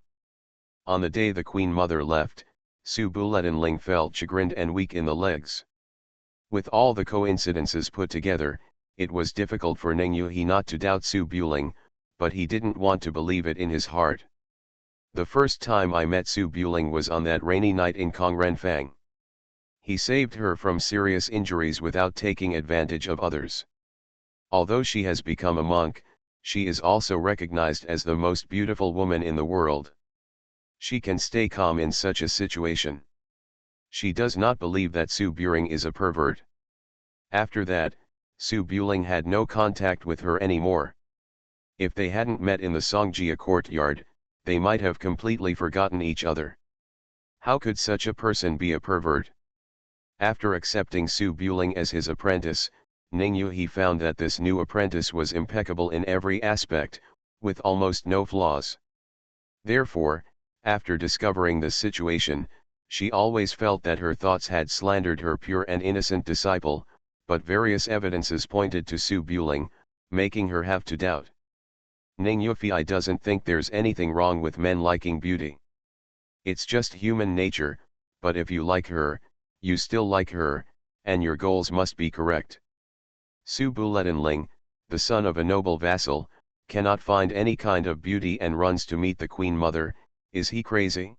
On the day the Queen Mother left, Su Buletinling felt chagrined and weak in the legs. With all the coincidences put together, it was difficult for Ning Yuhi not to doubt Su Buling, but he didn't want to believe it in his heart. The first time I met Su Buling was on that rainy night in Kongrenfang. He saved her from serious injuries without taking advantage of others. Although she has become a monk, she is also recognized as the most beautiful woman in the world. She can stay calm in such a situation. She does not believe that Su Buling is a pervert. After that, Su Buling had no contact with her anymore. If they hadn't met in the Songjia courtyard, they might have completely forgotten each other. How could such a person be a pervert? After accepting Su Buling as his apprentice, Ning Yuhi found that this new apprentice was impeccable in every aspect, with almost no flaws. Therefore, after discovering this situation, she always felt that her thoughts had slandered her pure and innocent disciple, but various evidences pointed to Su Buling, making her have to doubt. Ning Yufi doesn't think there's anything wrong with men liking beauty. It's just human nature, but if you like her, you still like her, and your goals must be correct. Su Buletinling, the son of a noble vassal, cannot find any kind of beauty and runs to meet the Queen Mother. Is he crazy?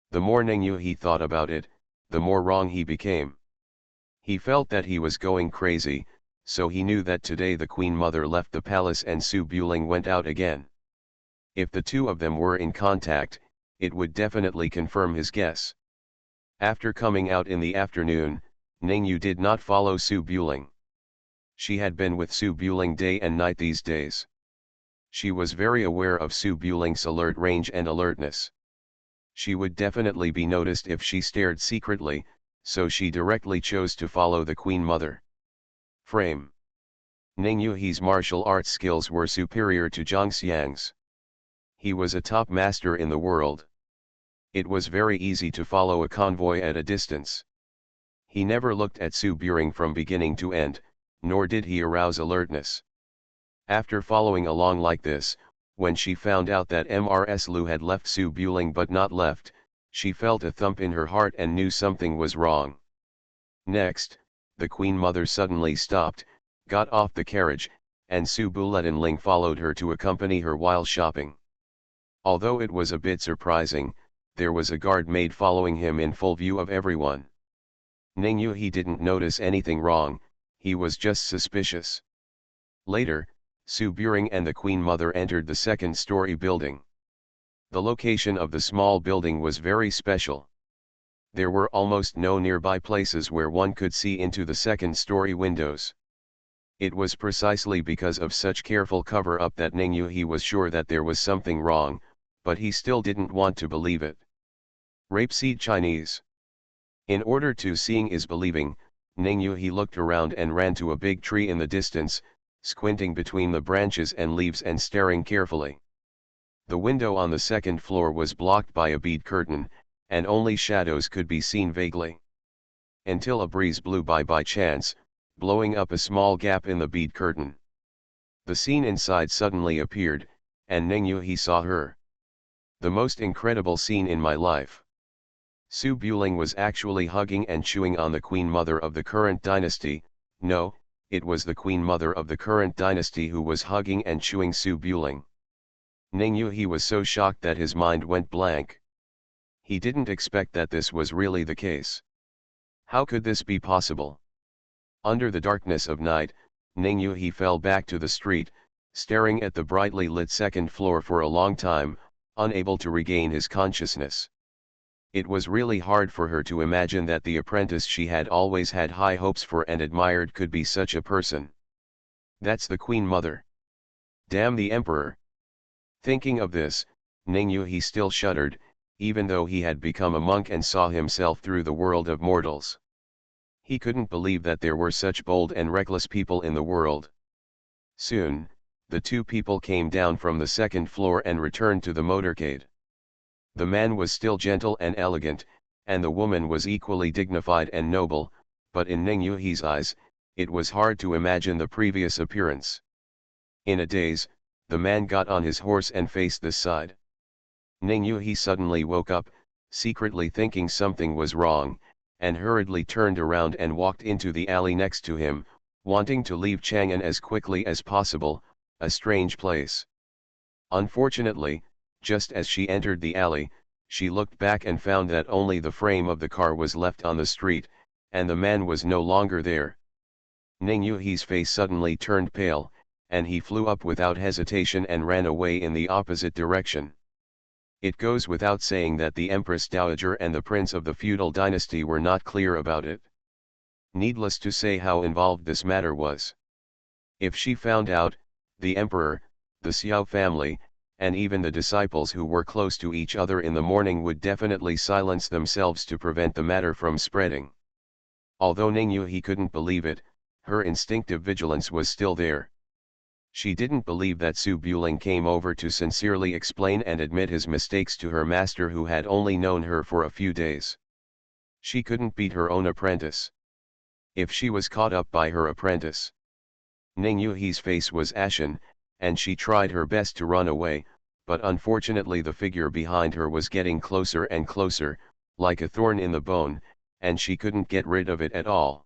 The more Ning Yuhi thought about it, the more wrong he became. He felt that he was going crazy, so he knew that today the Queen Mother left the palace and Su Buling went out again. If the two of them were in contact, it would definitely confirm his guess. After coming out in the afternoon, Ning Yu did not follow Su Buling. She had been with Su Buling day and night these days. She was very aware of Su Buling's alert range and alertness. She would definitely be noticed if she stared secretly, so she directly chose to follow the Queen Mother. Frame. Ning Yuhi's martial arts skills were superior to Zhang Xiang's. He was a top master in the world. It was very easy to follow a convoy at a distance. He never looked at Su Buling from beginning to end, nor did he arouse alertness. After following along like this, when she found out that Mrs. Lu had left Su Buling but not left, she felt a thump in her heart and knew something was wrong. Next, the Queen Mother suddenly stopped, got off the carriage, and Su Buletinling followed her to accompany her while shopping. Although it was a bit surprising, there was a guard maid following him in full view of everyone. Ning Yuhi didn't notice anything wrong, he was just suspicious. Later, Su Buling and the Queen Mother entered the second-story building. The location of the small building was very special. There were almost no nearby places where one could see into the second-story windows. It was precisely because of such careful cover-up that Ning Yuhi was sure that there was something wrong, but he still didn't want to believe it. Rapeseed Chinese. In order to seeing is believing, Ning Yuhi looked around and ran to a big tree in the distance, squinting between the branches and leaves and staring carefully. The window on the second floor was blocked by a bead curtain, and only shadows could be seen vaguely. Until a breeze blew by chance, blowing up a small gap in the bead curtain. The scene inside suddenly appeared, and Ning Yuhi saw her. The most incredible scene in my life. Su Buling was actually hugging and chewing on the Queen Mother of the current dynasty. No, it was the Queen Mother of the current dynasty who was hugging and chewing Su Buling. Ning Yuhi was so shocked that his mind went blank. He didn't expect that this was really the case. How could this be possible? Under the darkness of night, Ning Yuhi fell back to the street, staring at the brightly lit second floor for a long time, unable to regain his consciousness. It was really hard for her to imagine that the apprentice she had always had high hopes for and admired could be such a person. That's the Queen Mother. Damn the Emperor. Thinking of this, Ning Yu still shuddered, even though he had become a monk and saw himself through the world of mortals. He couldn't believe that there were such bold and reckless people in the world. Soon, the two people came down from the second floor and returned to the motorcade. The man was still gentle and elegant, and the woman was equally dignified and noble, but in Ning Yu's eyes, it was hard to imagine the previous appearance. In a daze, the man got on his horse and faced this side. Ning Yu suddenly woke up, secretly thinking something was wrong, and hurriedly turned around and walked into the alley next to him, wanting to leave Chang'an as quickly as possible, a strange place. Unfortunately, just as she entered the alley, she looked back and found that only the frame of the car was left on the street, and the man was no longer there. Ning Yu's face suddenly turned pale, and he flew up without hesitation and ran away in the opposite direction. It goes without saying that the Empress Dowager and the Prince of the feudal dynasty were not clear about it. Needless to say how involved this matter was. If she found out, the Emperor, the Xiao family, and even the disciples who were close to each other in the morning would definitely silence themselves to prevent the matter from spreading. Although Ning Yu couldn't believe it, her instinctive vigilance was still there. She didn't believe that Su Buling came over to sincerely explain and admit his mistakes to her master who had only known her for a few days. She couldn't beat her own apprentice. If she was caught up by her apprentice. Ning Yu's face was ashen, and she tried her best to run away, but unfortunately the figure behind her was getting closer and closer, like a thorn in the bone, and she couldn't get rid of it at all.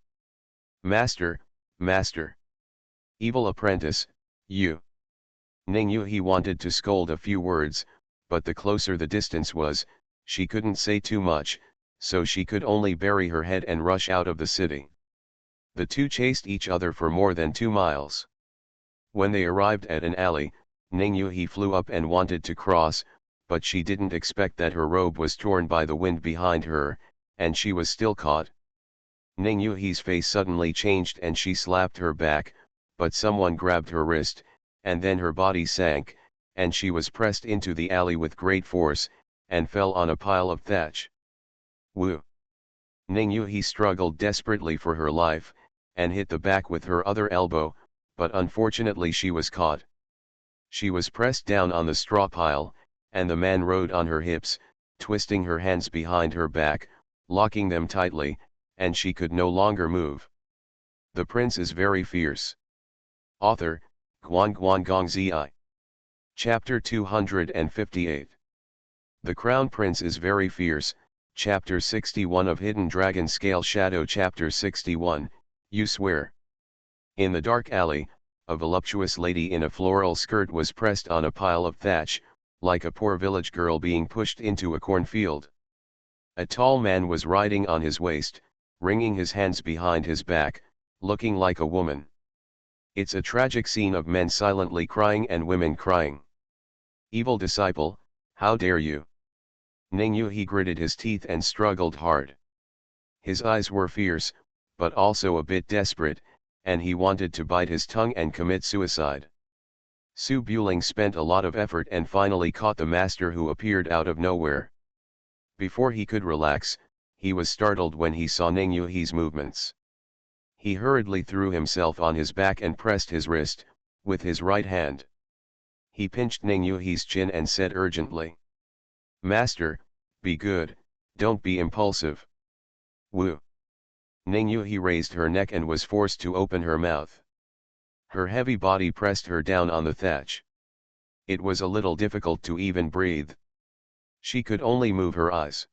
"Master, master! Evil apprentice, you!" Ning Yu wanted to scold a few words, but the closer the distance was, she couldn't say too much, so she could only bury her head and rush out of the city. The two chased each other for more than 2 miles. When they arrived at an alley, Ning Yu flew up and wanted to cross, but she didn't expect that her robe was torn by the wind behind her, and she was still caught. Ning Yu's face suddenly changed and she slapped her back, but someone grabbed her wrist, and then her body sank, and she was pressed into the alley with great force, and fell on a pile of thatch. Woo! Ning Yu struggled desperately for her life, and hit the back with her other elbow, but unfortunately she was caught. She was pressed down on the straw pile, and the man rode on her hips, twisting her hands behind her back, locking them tightly, and she could no longer move. The prince is very fierce. Author, Guan Guan Gong Zi. Chapter 258. The Crown Prince is very fierce, Chapter 61 of Hidden Dragon Scale Shadow. Chapter 61, You Swear. In the dark alley, a voluptuous lady in a floral skirt was pressed on a pile of thatch, like a poor village girl being pushed into a cornfield. A tall man was riding on his waist, wringing his hands behind his back, looking like a woman. It's a tragic scene of men silently crying and women crying. Evil disciple, how dare you? Ning Yu gritted his teeth and struggled hard. His eyes were fierce, but also a bit desperate, and he wanted to bite his tongue and commit suicide. Su Buling spent a lot of effort and finally caught the master who appeared out of nowhere. Before he could relax, he was startled when he saw Ning Yu's movements. He hurriedly threw himself on his back and pressed his wrist, with his right hand. He pinched Ning Yu's chin and said urgently, "Master, be good, don't be impulsive." Woo! Ning Yu raised her neck and was forced to open her mouth. Her heavy body pressed her down on the thatch. It was a little difficult to even breathe. She could only move her eyes.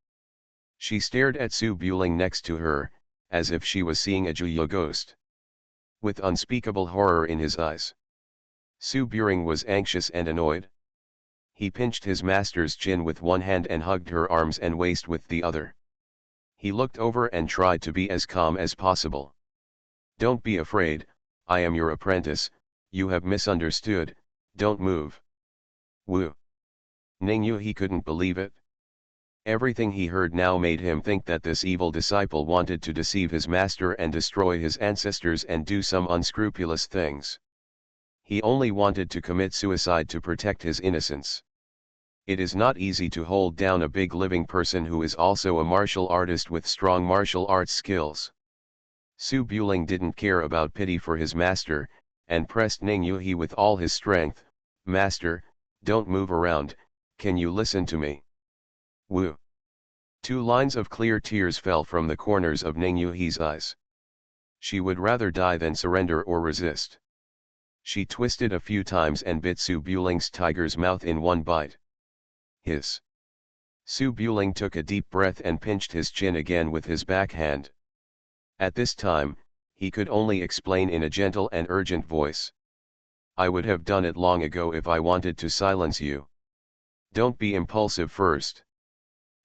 She stared at Su Buling next to her, as if she was seeing a Juya ghost. With unspeakable horror in his eyes. Su Buling was anxious and annoyed. He pinched his master's chin with one hand and hugged her arms and waist with the other. He looked over and tried to be as calm as possible. "Don't be afraid, I am your apprentice, you have misunderstood, don't move." Woo! Ning Yu couldn't believe it. Everything he heard now made him think that this evil disciple wanted to deceive his master and destroy his ancestors and do some unscrupulous things. He only wanted to commit suicide to protect his innocence. It is not easy to hold down a big living person who is also a martial artist with strong martial arts skills. Su Buling didn't care about pity for his master, and pressed Ning Yuhi with all his strength. "Master, don't move around, can you listen to me?" Woo! 2 lines of clear tears fell from the corners of Ning Yuhi's eyes. She would rather die than surrender or resist. She twisted a few times and bit Su Buling's tiger's mouth in one bite. Hiss! Su Buling took a deep breath and pinched his chin again with his backhand. At this time, he could only explain in a gentle and urgent voice. "I would have done it long ago if I wanted to silence you. Don't be impulsive first."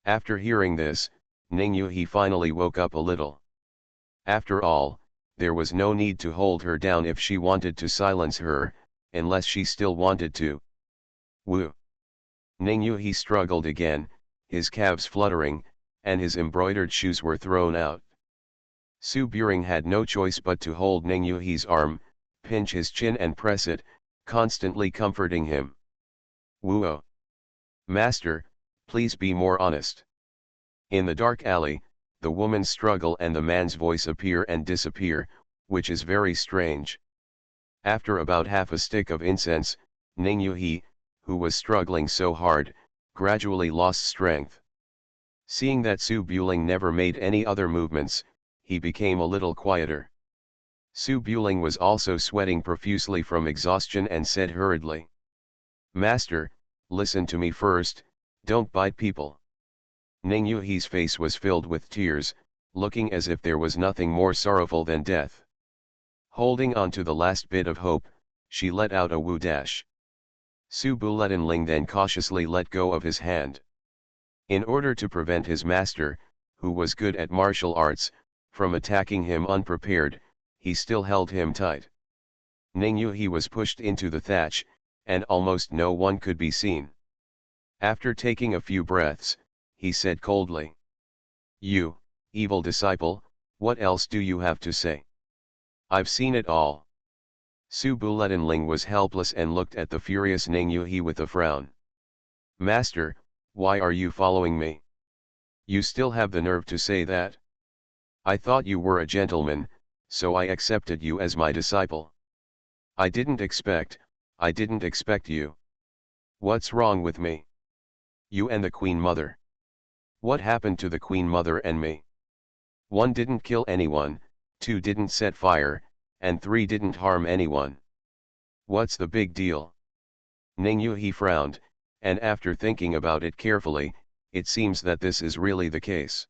After hearing this, Ning Yuhi finally woke up a little. After all, there was no need to hold her down if she wanted to silence her, unless she still wanted to. Woo! Ning Yuhi struggled again, his calves fluttering, and his embroidered shoes were thrown out. Su Buring had no choice but to hold Ning Yuhi's arm, pinch his chin and press it, constantly comforting him. "Woo-oh! Master, please be more honest." In the dark alley, the woman's struggle and the man's voice appear and disappear, which is very strange. After about half a stick of incense, Ning Yuhi, who was struggling so hard, gradually lost strength. Seeing that Su Buling never made any other movements, he became a little quieter. Su Buling was also sweating profusely from exhaustion and said hurriedly, "Master, listen to me first, don't bite people." Ning Yuhi's face was filled with tears, looking as if there was nothing more sorrowful than death. Holding on to the last bit of hope, she let out a woo dash. Su Buletinling then cautiously let go of his hand. In order to prevent his master, who was good at martial arts, from attacking him unprepared, he still held him tight. Ning Yuhi was pushed into the thatch, and almost no one could be seen. After taking a few breaths, he said coldly, "You, evil disciple, what else do you have to say? I've seen it all." Su Buletinling was helpless and looked at the furious Ning Yuhi with a frown. "Master, why are you following me? You still have the nerve to say that? I thought you were a gentleman, so I accepted you as my disciple. I didn't expect you. What's wrong with me? You and the Queen Mother. What happened to the Queen Mother and me? 1 didn't kill anyone, 2 didn't set fire, and 3 didn't harm anyone. What's the big deal?" Ning Yuhi frowned, and after thinking about it carefully, it seems that this is really the case.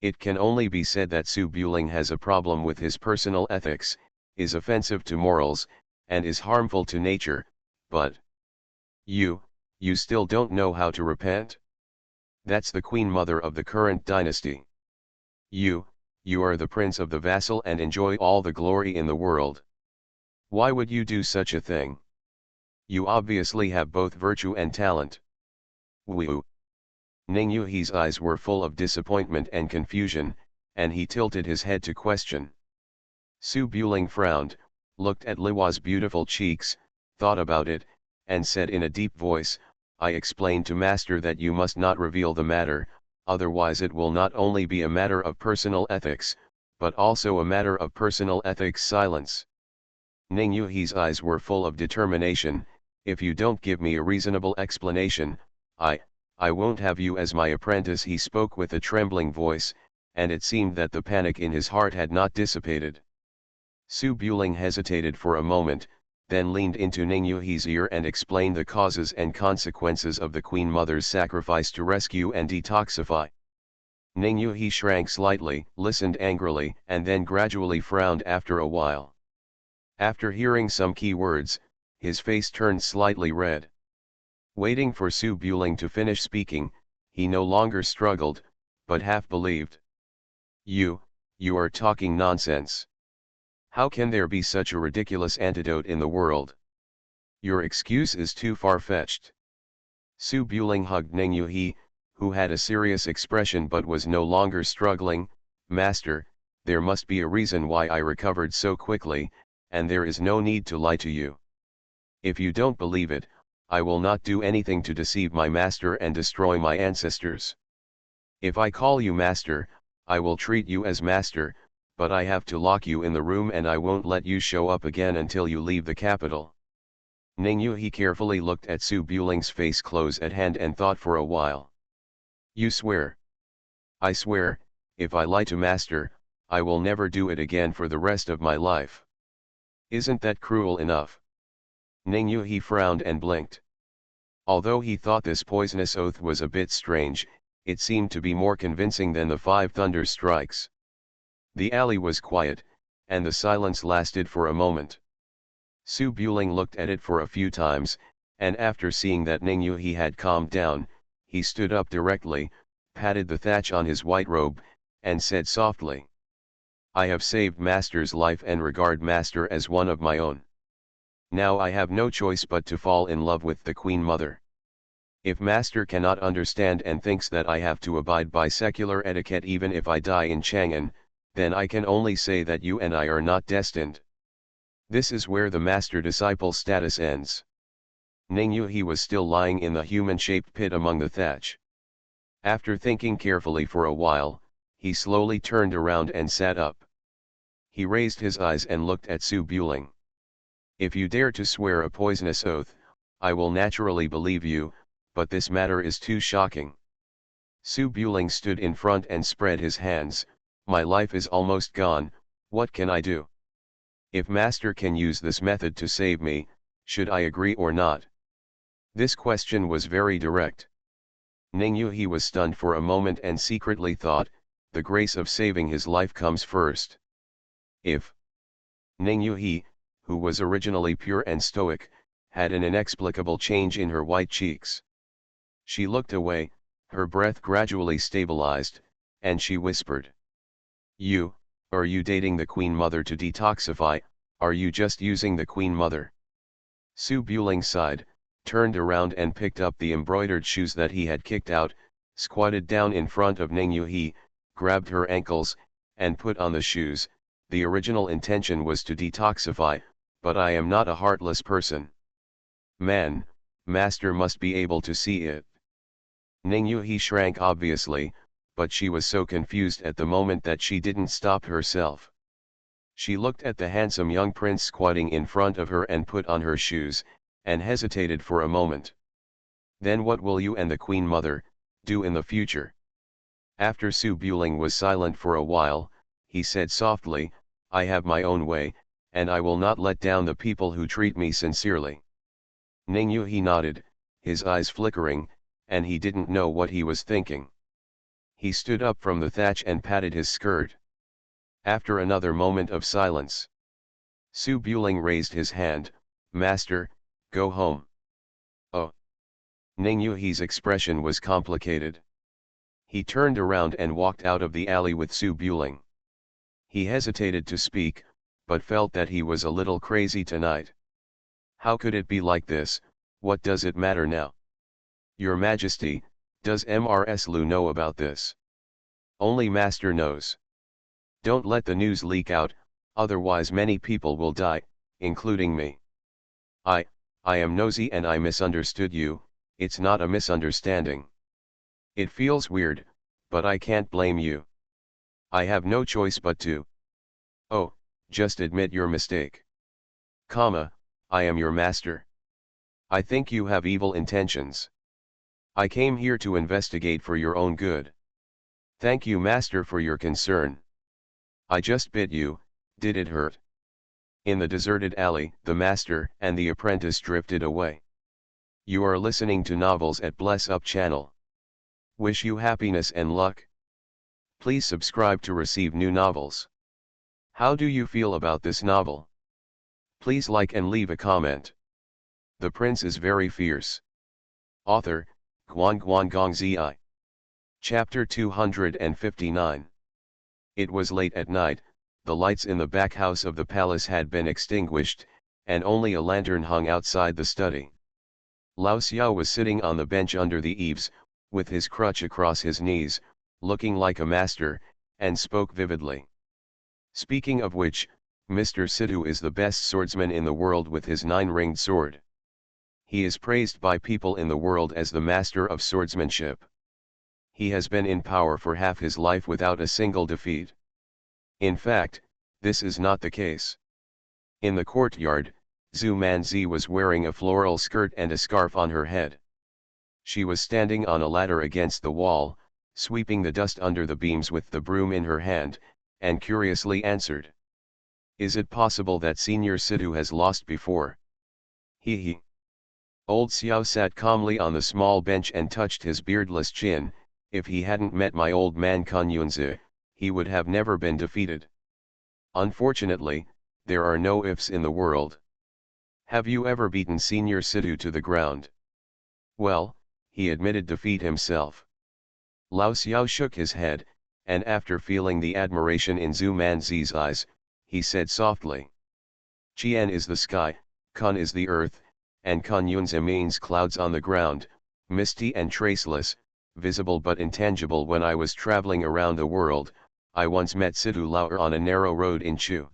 It can only be said that Su Buling has a problem with his personal ethics, is offensive to morals, and is harmful to nature, but you still don't know how to repent? That's the Queen Mother of the current dynasty. You are the prince of the vassal and enjoy all the glory in the world. Why would you do such a thing? You obviously have both virtue and talent. Woo! Ning Yuhi's eyes were full of disappointment and confusion, and he tilted his head to question. Su Buling frowned, looked at Liwa's beautiful cheeks, thought about it, and said in a deep voice, "I explained to Master that you must not reveal the matter, otherwise it will not only be a matter of personal ethics, but also a matter of personal ethics silence." Ning Yuhi's eyes were full of determination. "If you don't give me a reasonable explanation, I won't have you as my apprentice." He spoke with a trembling voice, and it seemed that the panic in his heart had not dissipated. Su Buling hesitated for a moment, then leaned into Ning Yuhi's ear and explained the causes and consequences of the Queen Mother's sacrifice to rescue and detoxify. Ning Yuhi shrank slightly, listened angrily, and then gradually frowned after a while. After hearing some key words, his face turned slightly red. Waiting for Su Buling to finish speaking, he no longer struggled, but half believed. You are talking nonsense. How can there be such a ridiculous antidote in the world? Your excuse is too far-fetched." Su Buling hugged Ning Yuhi, who had a serious expression but was no longer struggling. "Master, there must be a reason why I recovered so quickly, and there is no need to lie to you. If you don't believe it, I will not do anything to deceive my master and destroy my ancestors. If I call you master, I will treat you as master, but I have to lock you in the room and I won't let you show up again until you leave the capital. Ning Yuhi carefully looked at Su Buling's face close at hand and thought for a while. You swear? I swear, if I lie to master, I will never do it again for the rest of my life. Isn't that cruel enough? Ning Yuhi frowned and blinked. Although he thought this poisonous oath was a bit strange, it seemed to be more convincing than the 5 thunder strikes. The alley was quiet, and the silence lasted for a moment. Su Buling looked at it for a few times, and after seeing that Ning Yuhi had calmed down, he stood up directly, patted the thatch on his white robe, and said softly, I have saved master's life and regard master as one of my own. Now I have no choice but to fall in love with the Queen Mother. If master cannot understand and thinks that I have to abide by secular etiquette even if I die in Chang'an, then I can only say that you and I are not destined. This is where the master-disciple status ends. Ning Yuhi was still lying in the human-shaped pit among the thatch. After thinking carefully for a while, he slowly turned around and sat up. He raised his eyes and looked at Su Buling. If you dare to swear a poisonous oath, I will naturally believe you, but this matter is too shocking. Su Buling stood in front and spread his hands. My life is almost gone, what can I do? If master can use this method to save me, should I agree or not? This question was very direct. Ning Yuhi was stunned for a moment and secretly thought, the grace of saving his life comes first. If Ning Yuhi, who was originally pure and stoic, had an inexplicable change in her white cheeks. She looked away, her breath gradually stabilized, and she whispered. Are you dating the Queen Mother to detoxify, are you just using the Queen Mother? Su Buling sighed, turned around and picked up the embroidered shoes that he had kicked out, squatted down in front of Ning Yuhi, grabbed her ankles, and put on the shoes. The original intention was to detoxify, but I am not a heartless person. Master must be able to see it. Ning Yuhi shrank obviously, but she was so confused at the moment that she didn't stop herself. She looked at the handsome young prince squatting in front of her and put on her shoes, and hesitated for a moment. Then what will you and the Queen Mother do in the future? After Su Buling was silent for a while, he said softly, I have my own way, and I will not let down the people who treat me sincerely. Ning Yuhi nodded, his eyes flickering, and he didn't know what he was thinking. He stood up from the thatch and patted his skirt. After another moment of silence, Su Buling raised his hand, Master, go home. Oh. Ning Yuhi's expression was complicated. He turned around and walked out of the alley with Su Buling. He hesitated to speak, but felt that he was a little crazy tonight. How could it be like this? What does it matter now? Your Majesty, does Mrs. Lu know about this? Only Master knows. Don't let the news leak out, otherwise many people will die, including me. I am nosy and I misunderstood you, it's not a misunderstanding. It feels weird, but I can't blame you. I have no choice but to. Oh, just admit your mistake. I am your master. I think you have evil intentions. I came here to investigate for your own good. Thank you, Master, for your concern. I just bit you, did it hurt? In the deserted alley, the master and the apprentice drifted away. You are listening to Novels at Bless Up channel. Wish you happiness and luck. Please subscribe to receive new novels. How do you feel about this novel? Please like and leave a comment. The Prince is very fierce. Author, Guan Zi. Chapter 259. It was late at night, the lights in the back house of the palace had been extinguished, and only a lantern hung outside the study. Lao Xiao was sitting on the bench under the eaves, with his crutch across his knees, looking like a master, and spoke vividly. Speaking of which, Mr. Sidhu is the best swordsman in the world with his 9-ringed sword. He is praised by people in the world as the master of swordsmanship. He has been in power for half his life without a single defeat. In fact, this is not the case. In the courtyard, Zhu Manzi was wearing a floral skirt and a scarf on her head. She was standing on a ladder against the wall, sweeping the dust under the beams with the broom in her hand, and curiously answered. Is it possible that Senior Sidhu has lost before? He he. Old Xiao sat calmly on the small bench and touched his beardless chin. If he hadn't met my old man Kun Yunzi, he would have never been defeated. Unfortunately, there are no ifs in the world. Have you ever beaten Senior Sidhu to the ground? Well, he admitted defeat himself. Lao Xiao shook his head, and after feeling the admiration in Zhu Manzi's eyes, he said softly. Qian is the sky, Kun is the earth, and Kun Yunzi means clouds on the ground, misty and traceless, visible but intangible. When I was traveling around the world, I once met Sidhu Lao on a narrow road in Chu.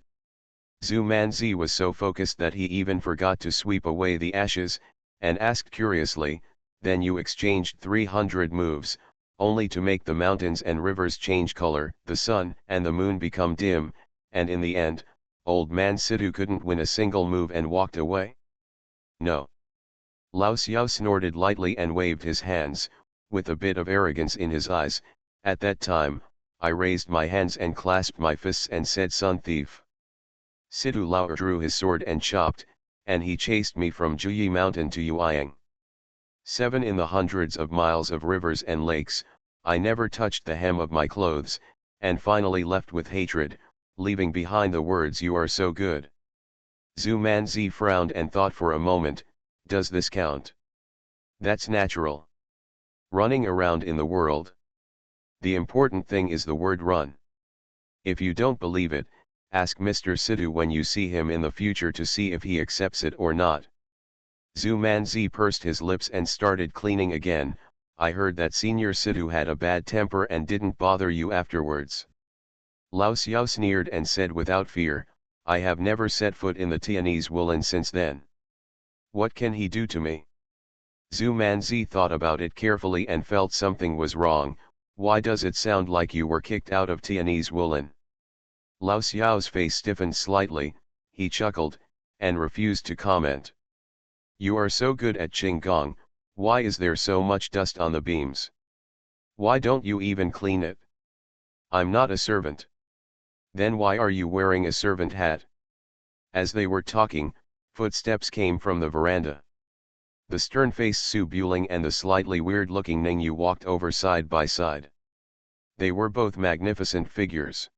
Zhu Manzi was so focused that he even forgot to sweep away the ashes, and asked curiously, then you exchanged 300 moves, only to make the mountains and rivers change color, the sun and the moon become dim, and in the end, old man Sidhu couldn't win a single move and walked away? No. Lao Xiao snorted lightly and waved his hands, with a bit of arrogance in his eyes. At that time, I raised my hands and clasped my fists and said, son thief. Sidhu Lao drew his sword and chopped, and he chased me from Juyi Mountain to Yueyang. 7 in the hundreds of miles of rivers and lakes, I never touched the hem of my clothes, and finally left with hatred, leaving behind the words you are so good. Zhu Manzi frowned and thought for a moment, does this count? That's natural. Running around in the world. The important thing is the word run. If you don't believe it, ask Mr. Sidhu when you see him in the future to see if he accepts it or not. Zhu Manzi pursed his lips and started cleaning again. I heard that Senior Sidhu had a bad temper and didn't bother you afterwards. Lao Xiao sneered and said without fear, I have never set foot in the Tianese woolen since then. What can he do to me? Zhu Manzi thought about it carefully and felt something was wrong. Why does it sound like you were kicked out of Tianese woolen? Lao Xiao's face stiffened slightly, he chuckled, and refused to comment. You are so good at Qinggong, why is there so much dust on the beams? Why don't you even clean it? I'm not a servant. Then why are you wearing a servant hat? As they were talking, footsteps came from the veranda. The stern-faced Su Buling and the slightly weird-looking Ningyu walked over side by side. They were both magnificent figures.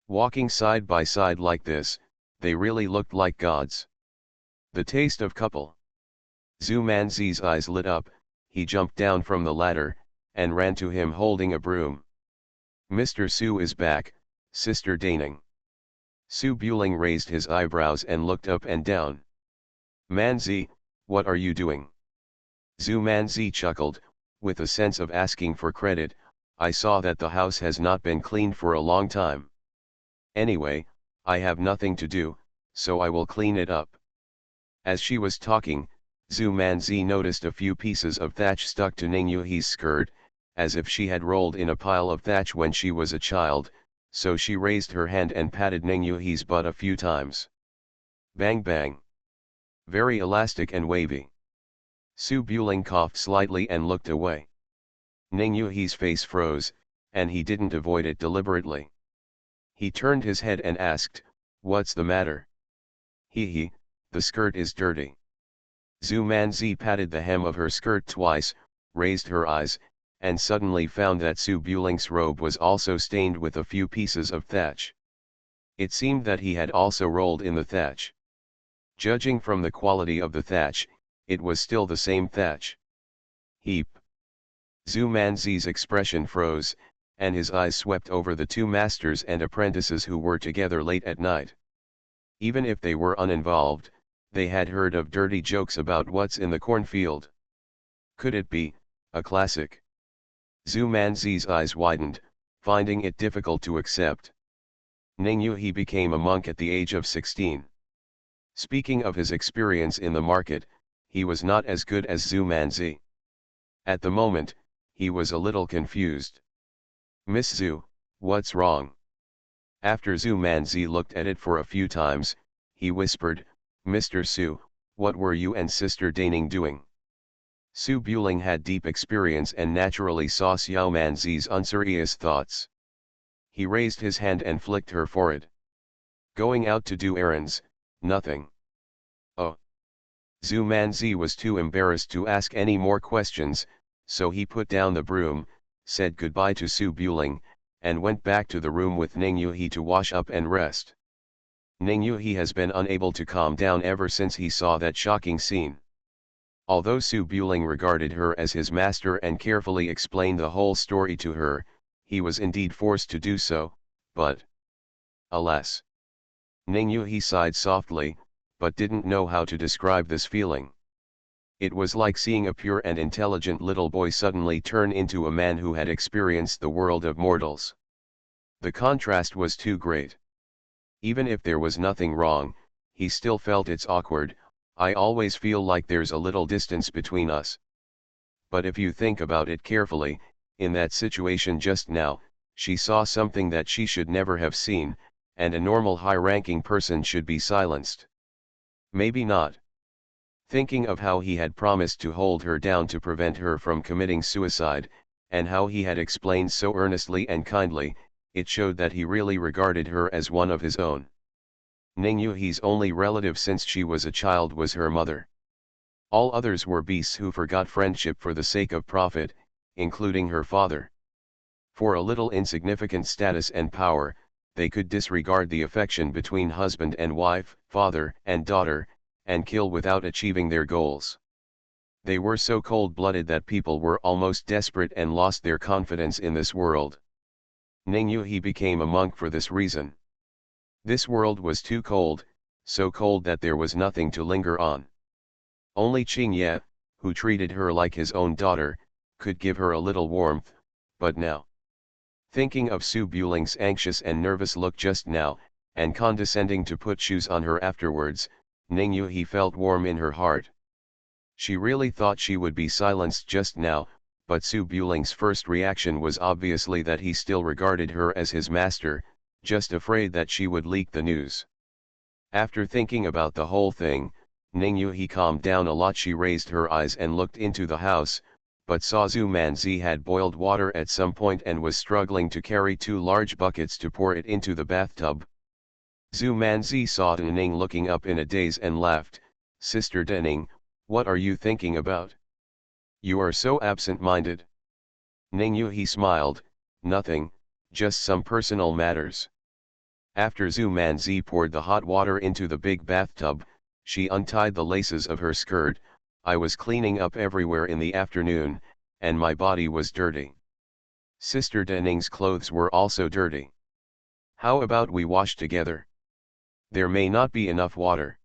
Walking side by side like this, they really looked like gods. The taste of couple. Zhu Manzi's eyes lit up, he jumped down from the ladder, and ran to him holding a broom. Mr. Su is back, Sister Daning. Su Buling raised his eyebrows and looked up and down. Manzi, what are you doing? Zhu Manzi chuckled, with a sense of asking for credit. I saw that the house has not been cleaned for a long time. Anyway, I have nothing to do, so I will clean it up. As she was talking, Zhu Manzi noticed a few pieces of thatch stuck to Ning Yuhi's skirt, as if she had rolled in a pile of thatch when she was a child, so she raised her hand and patted Ning Yuhi's butt a few times. Bang bang. Very elastic and wavy. Su Buling coughed slightly and looked away. Ning Yuhi's face froze, and he didn't avoid it deliberately. He turned his head and asked, what's the matter? He, the skirt is dirty. Zhu Manzi patted the hem of her skirt twice, raised her eyes, and suddenly found that Su Buling's robe was also stained with a few pieces of thatch. It seemed that he had also rolled in the thatch. Judging from the quality of the thatch, it was still the same thatch. Heap. Zhu Manzi's expression froze, and his eyes swept over the two masters and apprentices who were together late at night. Even if they were uninvolved, they had heard of dirty jokes about what's in the cornfield. Could it be a classic? Zhu Manzi's eyes widened, finding it difficult to accept. Ning Yuhi became a monk at the age of 16. Speaking of his experience in the market, he was not as good as Zhu Manzi. At the moment, he was a little confused. "Miss Zhu, what's wrong?" After Zhu Manzi looked at it for a few times, he whispered, "Mr. Su, what were you and Sister Daning doing?" Su Buling had deep experience and naturally saw Xiao Manzi's unserious thoughts. He raised his hand and flicked her forehead. "Going out to do errands, nothing." "Oh." Zhu Manzi was too embarrassed to ask any more questions, so he put down the broom, said goodbye to Su Buling, and went back to the room with Ning Yuhi to wash up and rest. Ning Yuhi has been unable to calm down ever since he saw that shocking scene. Although Su Buling regarded her as his master and carefully explained the whole story to her, he was indeed forced to do so, but alas! Ning Yuhi sighed softly, but didn't know how to describe this feeling. It was like seeing a pure and intelligent little boy suddenly turn into a man who had experienced the world of mortals. The contrast was too great. Even if there was nothing wrong, he still felt it's awkward. "I always feel like there's a little distance between us." But if you think about it carefully, in that situation just now, she saw something that she should never have seen, and a normal high-ranking person should be silenced. Maybe not. Thinking of how he had promised to hold her down to prevent her from committing suicide, and how he had explained so earnestly and kindly, it showed that he really regarded her as one of his own. Ning Yuhi's only relative since she was a child was her mother. All others were beasts who forgot friendship for the sake of profit, including her father. For a little insignificant status and power, they could disregard the affection between husband and wife, father and daughter, and kill without achieving their goals. They were so cold-blooded that people were almost desperate and lost their confidence in this world. Ning Yuhi became a monk for this reason. This world was too cold, so cold that there was nothing to linger on. Only Qing Ye, who treated her like his own daughter, could give her a little warmth, but now. Thinking of Su Buling's anxious and nervous look just now, and condescending to put shoes on her afterwards, Ning Yuhi felt warm in her heart. She really thought she would be silenced just now, but Su Buling's first reaction was obviously that he still regarded her as his master, just afraid that she would leak the news. After thinking about the whole thing, Ning Yuhi calmed down a lot. She raised her eyes and looked into the house, but saw Zhu Manzi had boiled water at some point and was struggling to carry 2 large buckets to pour it into the bathtub. Zhu Manzi saw Daning looking up in a daze and laughed. "Sister Daning, what are you thinking about? You are so absent-minded." Ning Yuhi smiled, "Nothing, just some personal matters." After Zhu Manzi poured the hot water into the big bathtub, she untied the laces of her skirt. "I was cleaning up everywhere in the afternoon, and my body was dirty. Sister Daning's clothes were also dirty. How about we wash together? There may not be enough water.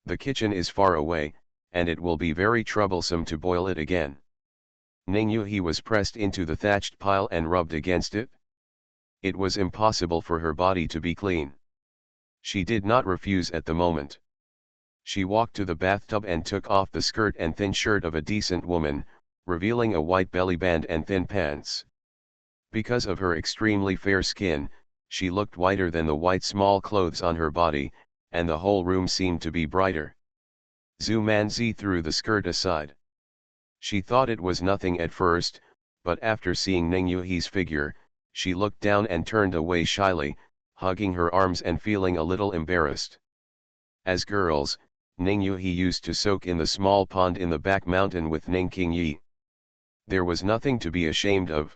The kitchen is far away, and it will be very troublesome to boil it again." Ning Yuhi was pressed into the thatched pile and rubbed against it. It was impossible for her body to be clean. She did not refuse at the moment. She walked to the bathtub and took off the skirt and thin shirt of a decent woman, revealing a white belly band and thin pants. Because of her extremely fair skin, she looked whiter than the white small clothes on her body, and the whole room seemed to be brighter. Zhu Manzi threw the skirt aside. She thought it was nothing at first, but after seeing Ning Yuhi's figure, she looked down and turned away shyly, hugging her arms and feeling a little embarrassed. As girls, Ning Yuhi used to soak in the small pond in the back mountain with Ning Qingyi. There was nothing to be ashamed of.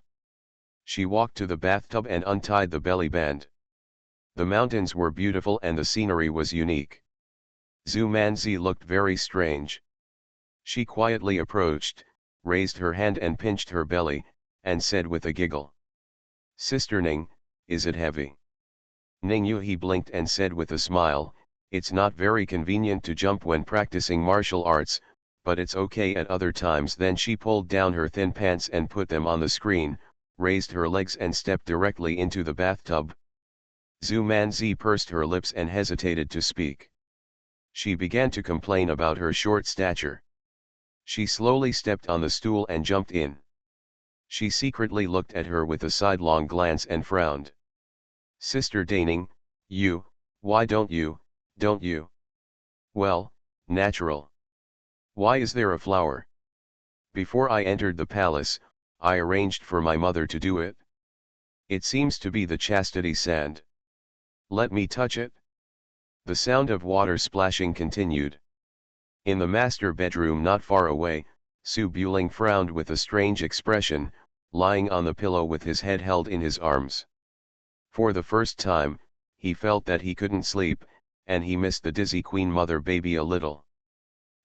She walked to the bathtub and untied the belly band. The mountains were beautiful and the scenery was unique. Zhu Manzi looked very strange. She quietly approached, raised her hand and pinched her belly, and said with a giggle, "Sister Ning, is it heavy?" Ning Yuhi blinked and said with a smile, "It's not very convenient to jump when practicing martial arts, but it's okay at other times." Then she pulled down her thin pants and put them on the screen, raised her legs and stepped directly into the bathtub. Zhu Manzi pursed her lips and hesitated to speak. She began to complain about her short stature. She slowly stepped on the stool and jumped in. She secretly looked at her with a sidelong glance and frowned. Sister Daning, why don't you? Well, natural. Why is there a flower? Before I entered the palace, I arranged for my mother to do it. It seems to be the chastity sand. Let me touch it. The sound of water splashing continued. In the master bedroom not far away, Su Buling frowned with a strange expression, lying on the pillow with his head held in his arms. For the first time, he felt that he couldn't sleep, and he missed the dizzy queen mother baby a little.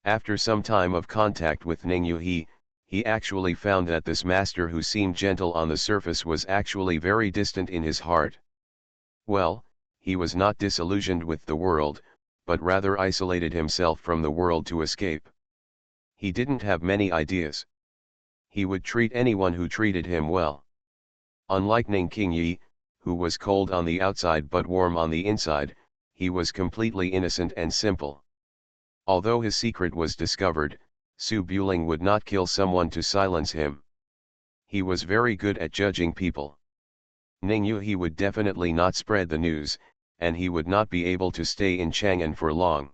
After some time of contact with Ningyu he actually found that this master who seemed gentle on the surface was actually very distant in his heart. Well, he was not disillusioned with the world, but rather isolated himself from the world to escape. He didn't have many ideas. He would treat anyone who treated him well. Unlike Ning Qingyi, who was cold on the outside but warm on the inside, he was completely innocent and simple. Although his secret was discovered, Su Buling would not kill someone to silence him. He was very good at judging people. Ningyu he would definitely not spread the news, and he would not be able to stay in Chang'an for long.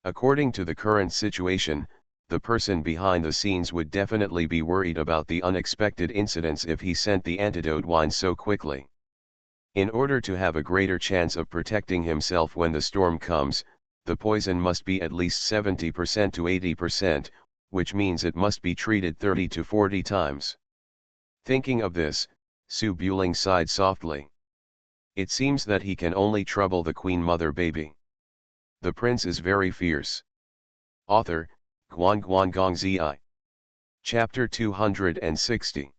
According to the current situation, the person behind the scenes would definitely be worried about the unexpected incidents if he sent the antidote wine so quickly. In order to have a greater chance of protecting himself when the storm comes, the poison must be at least 70% to 80%, which means it must be treated 30 to 40 times. Thinking of this, Su Buling sighed softly. It seems that he can only trouble the queen mother baby. The prince is very fierce. Author, Guan Zi. Chapter 260.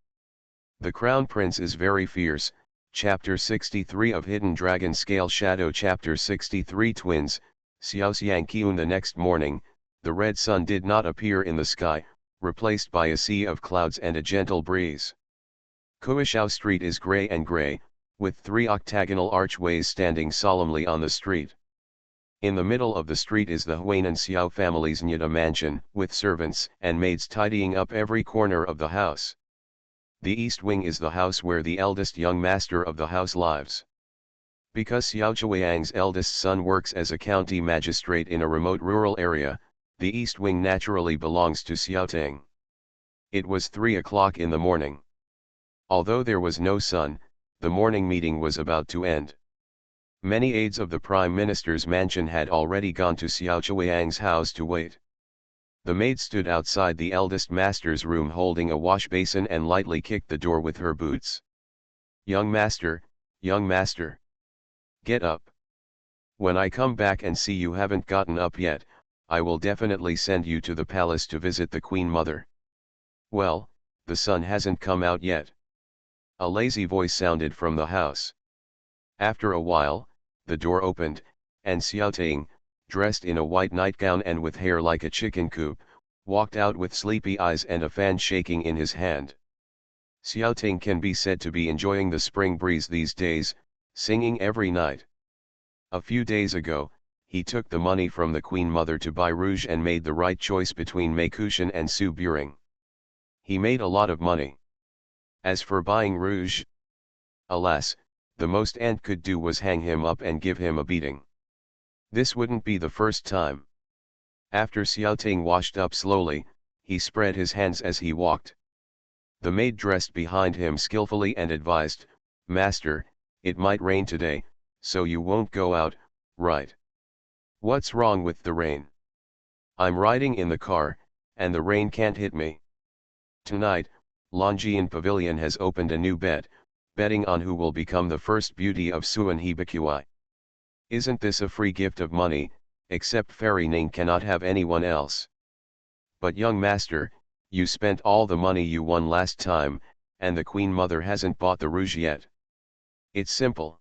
The Crown Prince is very fierce, Chapter 63 of Hidden Dragon Scale Shadow. Chapter 63 Twins. Xiaoxiang Qiun. The next morning, the red sun did not appear in the sky, replaced by a sea of clouds and a gentle breeze. Kuishao Street is gray and gray, with 3 octagonal archways standing solemnly on the street. In the middle of the street is the Huainan Xiao family's Nyida mansion, with servants and maids tidying up every corner of the house. The east wing is the house where the eldest young master of the house lives. Because Xiao Chuiang's eldest son works as a county magistrate in a remote rural area, the east wing naturally belongs to Xiao Ting. It was 3 o'clock in the morning. Although there was no sun, the morning meeting was about to end. Many aides of the Prime Minister's mansion had already gone to Xiao Chuiang's house to wait. The maid stood outside the eldest master's room holding a wash basin and lightly kicked the door with her boots. Young master, get up. When I come back and see you haven't gotten up yet, I will definitely send you to the palace to visit the Queen Mother. Well, the sun hasn't come out yet. A lazy voice sounded from the house. After a while, the door opened, and Xiao Ting, dressed in a white nightgown and with hair like a chicken coop, walked out with sleepy eyes and a fan shaking in his hand. Xiao Ting can be said to be enjoying the spring breeze these days, singing every night. A few days ago, he took the money from the Queen Mother to buy rouge and made the right choice between Mei Kushan and Su Buring. He made a lot of money. As for buying rouge, alas, the most Ant could do was hang him up and give him a beating. This wouldn't be the first time. After Xiao Ting washed up slowly, he spread his hands as he walked. The maid dressed behind him skillfully and advised, "Master, it might rain today, so you won't go out, right?" "What's wrong with the rain? I'm riding in the car, and the rain can't hit me." Tonight, Longjian Pavilion has opened a new bet, betting on who will become the first beauty of Suan Hibikui. Isn't this a free gift of money, except Fairy Ning cannot have anyone else. But young master, you spent all the money you won last time, and the Queen Mother hasn't bought the rouge yet. It's simple.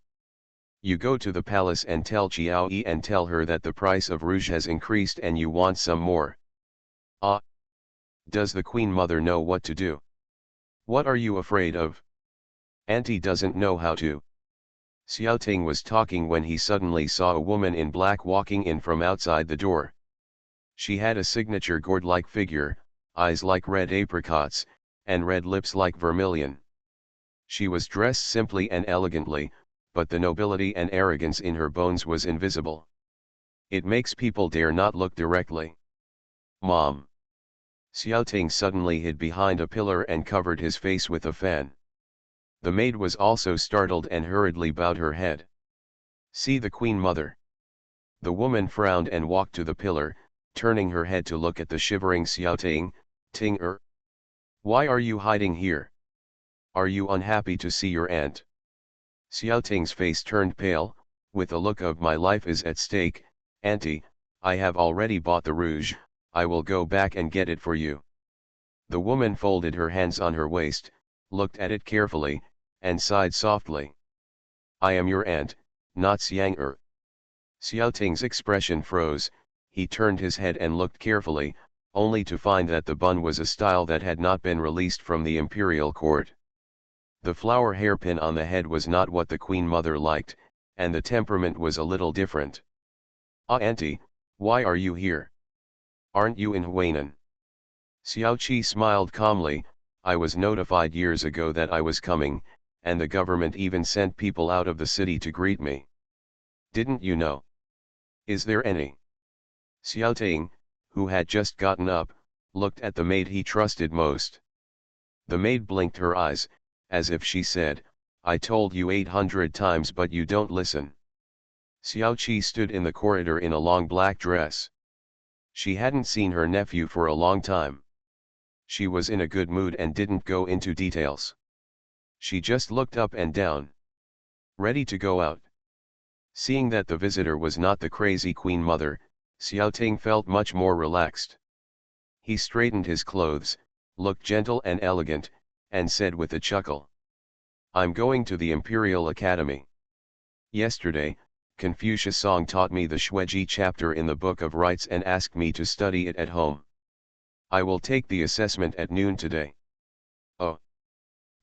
You go to the palace and tell Chiao Yi and tell her that the price of rouge has increased and you want some more. Ah! Does the Queen Mother know what to do? What are you afraid of? Auntie doesn't know how to. Xiaoting was talking when he suddenly saw a woman in black walking in from outside the door. She had a signature gourd-like figure, eyes like red apricots, and red lips like vermilion. She was dressed simply and elegantly, but the nobility and arrogance in her bones was invisible. It makes people dare not look directly. Mom. Xiaoting suddenly hid behind a pillar and covered his face with a fan. The maid was also startled and hurriedly bowed her head. See the Queen Mother. The woman frowned and walked to the pillar, turning her head to look at the shivering Xiaoting. Ting-er. Why are you hiding here? Are you unhappy to see your aunt? Xiaoting's face turned pale, with a look of my life is at stake. Auntie, I have already bought the rouge, I will go back and get it for you. The woman folded her hands on her waist, looked at it carefully, and sighed softly. I am your aunt, not Xiang-er. Xiaoting's expression froze, he turned his head and looked carefully, only to find that the bun was a style that had not been released from the imperial court. The flower hairpin on the head was not what the Queen Mother liked, and the temperament was a little different. Ah, auntie, why are you here? Aren't you in Huainan? Xiao Qi smiled calmly. I was notified years ago that I was coming, and the government even sent people out of the city to greet me. Didn't you know? Is there any? Xiaoting, who had just gotten up, looked at the maid he trusted most. The maid blinked her eyes, as if she said, I told you 800 times but you don't listen. Xiao Qi stood in the corridor in a long black dress. She hadn't seen her nephew for a long time. She was in a good mood and didn't go into details. She just looked up and down. Ready to go out. Seeing that the visitor was not the crazy Queen Mother, Xiaoting felt much more relaxed. He straightened his clothes, looked gentle and elegant, and said with a chuckle. I'm going to the Imperial Academy. Yesterday, Confucius Song taught me the Shuiji chapter in the Book of Rites and asked me to study it at home. I will take the assessment at noon today. Oh.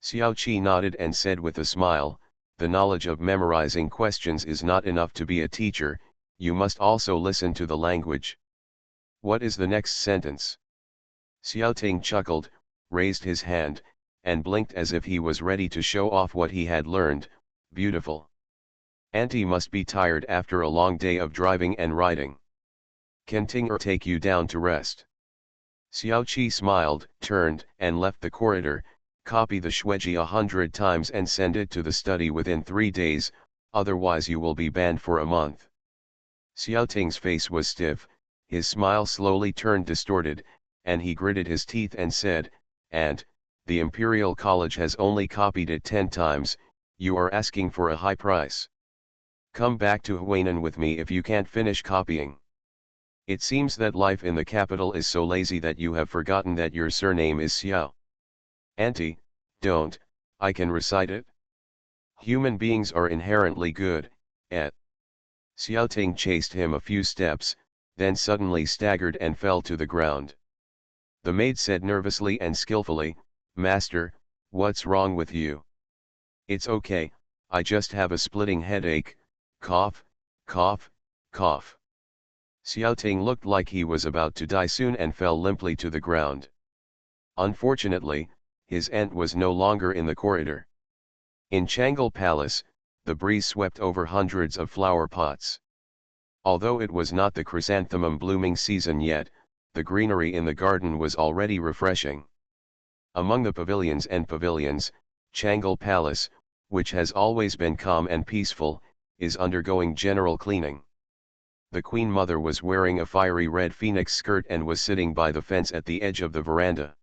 Xiao Qi nodded and said with a smile, the knowledge of memorizing questions is not enough to be a teacher, you must also listen to the language. What is the next sentence? Xiaoting chuckled, raised his hand, and blinked as if he was ready to show off what he had learned. Beautiful. Auntie must be tired after a long day of driving and riding. Can Ting-er take you down to rest? Xiao Qi smiled, turned, and left the corridor. Copy the Shuiji 100 times and send it to the study within 3 days, otherwise you will be banned for a month. Xiaoting's face was stiff, his smile slowly turned distorted, and he gritted his teeth and said, Aunt, the Imperial College has only copied it 10 times, you are asking for a high price. Come back to Huainan with me if you can't finish copying. It seems that life in the capital is so lazy that you have forgotten that your surname is Xiao. Auntie, don't, I can recite it. Human beings are inherently good, et. Xiaoting chased him a few steps, then suddenly staggered and fell to the ground. The maid said nervously and skillfully, Master, what's wrong with you? It's okay, I just have a splitting headache, cough, cough, cough. Xiaoting looked like he was about to die soon and fell limply to the ground. Unfortunately, his aunt was no longer in the corridor. In Changle Palace, the breeze swept over hundreds of flower pots. Although it was not the chrysanthemum blooming season yet, the greenery in the garden was already refreshing. Among the pavilions, Changle Palace, which has always been calm and peaceful, is undergoing general cleaning. The Queen Mother was wearing a fiery red phoenix skirt and was sitting by the fence at the edge of the veranda.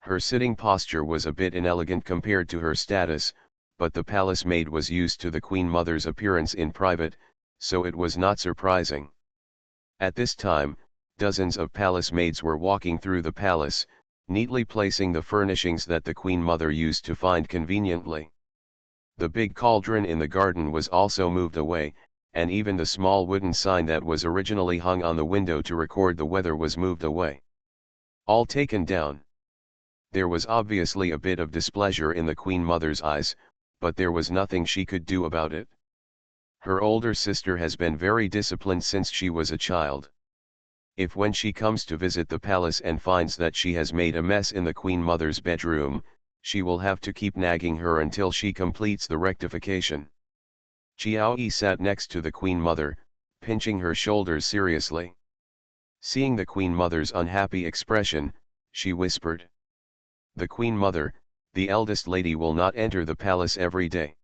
Her sitting posture was a bit inelegant compared to her status, but the palace maid was used to the Queen Mother's appearance in private, so it was not surprising. At this time, dozens of palace maids were walking through the palace, neatly placing the furnishings that the Queen Mother used to find conveniently. The big cauldron in the garden was also moved away, and even the small wooden sign that was originally hung on the window to record the weather was moved away. All taken down. There was obviously a bit of displeasure in the Queen Mother's eyes, but there was nothing she could do about it. Her older sister has been very disciplined since she was a child. If when she comes to visit the palace and finds that she has made a mess in the Queen Mother's bedroom, she will have to keep nagging her until she completes the rectification. Chiao Yi sat next to the Queen Mother, pinching her shoulders seriously. Seeing the Queen Mother's unhappy expression, she whispered. The Queen Mother, the eldest lady will not enter the palace every day.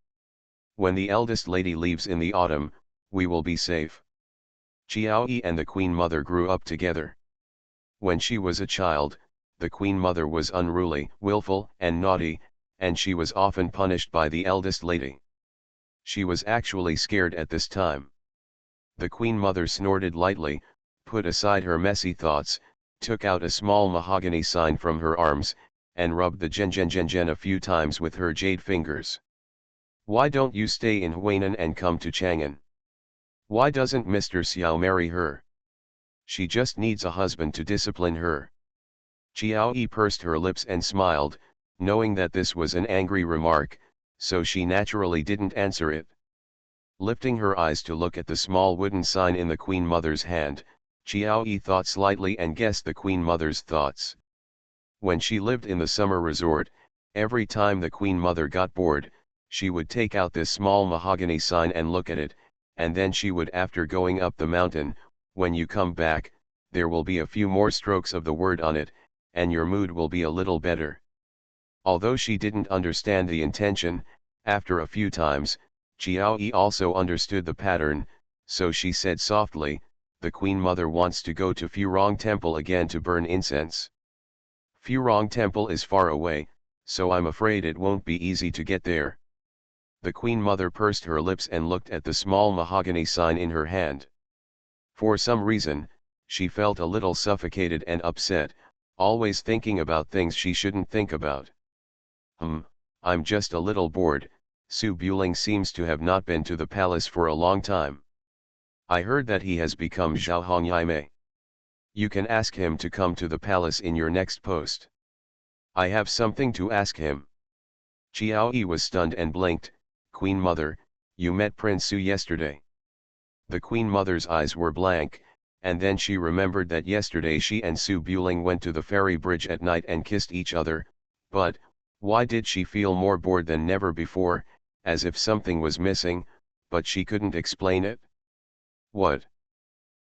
When the eldest lady leaves in the autumn, we will be safe. Chiao Yi and the Queen Mother grew up together. When she was a child, the Queen Mother was unruly, willful, and naughty, and she was often punished by the eldest lady. She was actually scared at this time. The Queen Mother snorted lightly, put aside her messy thoughts, took out a small mahogany sign from her arms, and rubbed the gen a few times with her jade fingers. Why don't you stay in Huainan and come to Chang'an? Why doesn't Mr. Xiao marry her? She just needs a husband to discipline her. Chiao Yi pursed her lips and smiled, knowing that this was an angry remark, so she naturally didn't answer it. Lifting her eyes to look at the small wooden sign in the Queen Mother's hand, Chiao Yi thought slightly and guessed the Queen Mother's thoughts. When she lived in the summer resort, every time the Queen Mother got bored, she would take out this small mahogany sign and look at it, and then she would, after going up the mountain, when you come back, there will be a few more strokes of the word on it, and your mood will be a little better. Although she didn't understand the intention, after a few times, Chiao Yi also understood the pattern, so she said softly, the Queen Mother wants to go to Furong Temple again to burn incense. Furong Temple is far away, so I'm afraid it won't be easy to get there. The Queen Mother pursed her lips and looked at the small mahogany sign in her hand. For some reason, she felt a little suffocated and upset, always thinking about things she shouldn't think about. I'm just a little bored. Su Buling seems to have not been to the palace for a long time. I heard that he has become Zhao Hongyaimei. You can ask him to come to the palace in your next post. I have something to ask him. Chiao Yi was stunned and blinked. Queen Mother, you met Prince Su yesterday. The Queen Mother's eyes were blank, and then she remembered that yesterday she and Su Buling went to the ferry bridge at night and kissed each other, but, why did she feel more bored than never before, as if something was missing, but she couldn't explain it? What?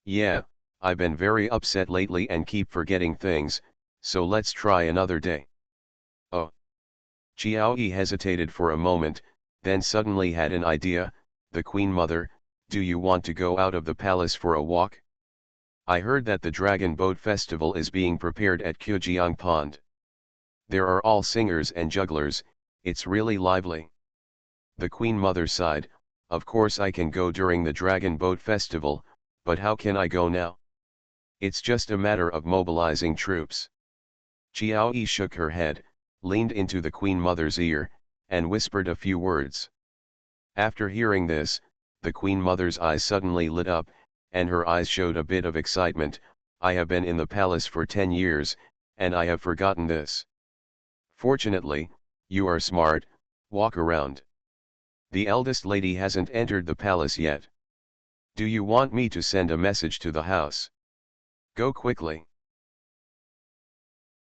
Yeah, I've been very upset lately and keep forgetting things, so let's try another day. Oh. Chiao Yi hesitated for a moment, then suddenly had an idea. The Queen Mother, do you want to go out of the palace for a walk? I heard that the Dragon Boat Festival is being prepared at Qujiang Pond. There are all singers and jugglers, it's really lively. The Queen Mother sighed, of course I can go during the Dragon Boat Festival, but how can I go now? It's just a matter of mobilizing troops. Chiao Yi shook her head, leaned into the Queen Mother's ear, and whispered a few words. After hearing this, the Queen Mother's eyes suddenly lit up, and her eyes showed a bit of excitement. I have been in the palace for 10 years, and I have forgotten this. Fortunately, you are smart, walk around. The eldest lady hasn't entered the palace yet. Do you want me to send a message to the house? Go quickly.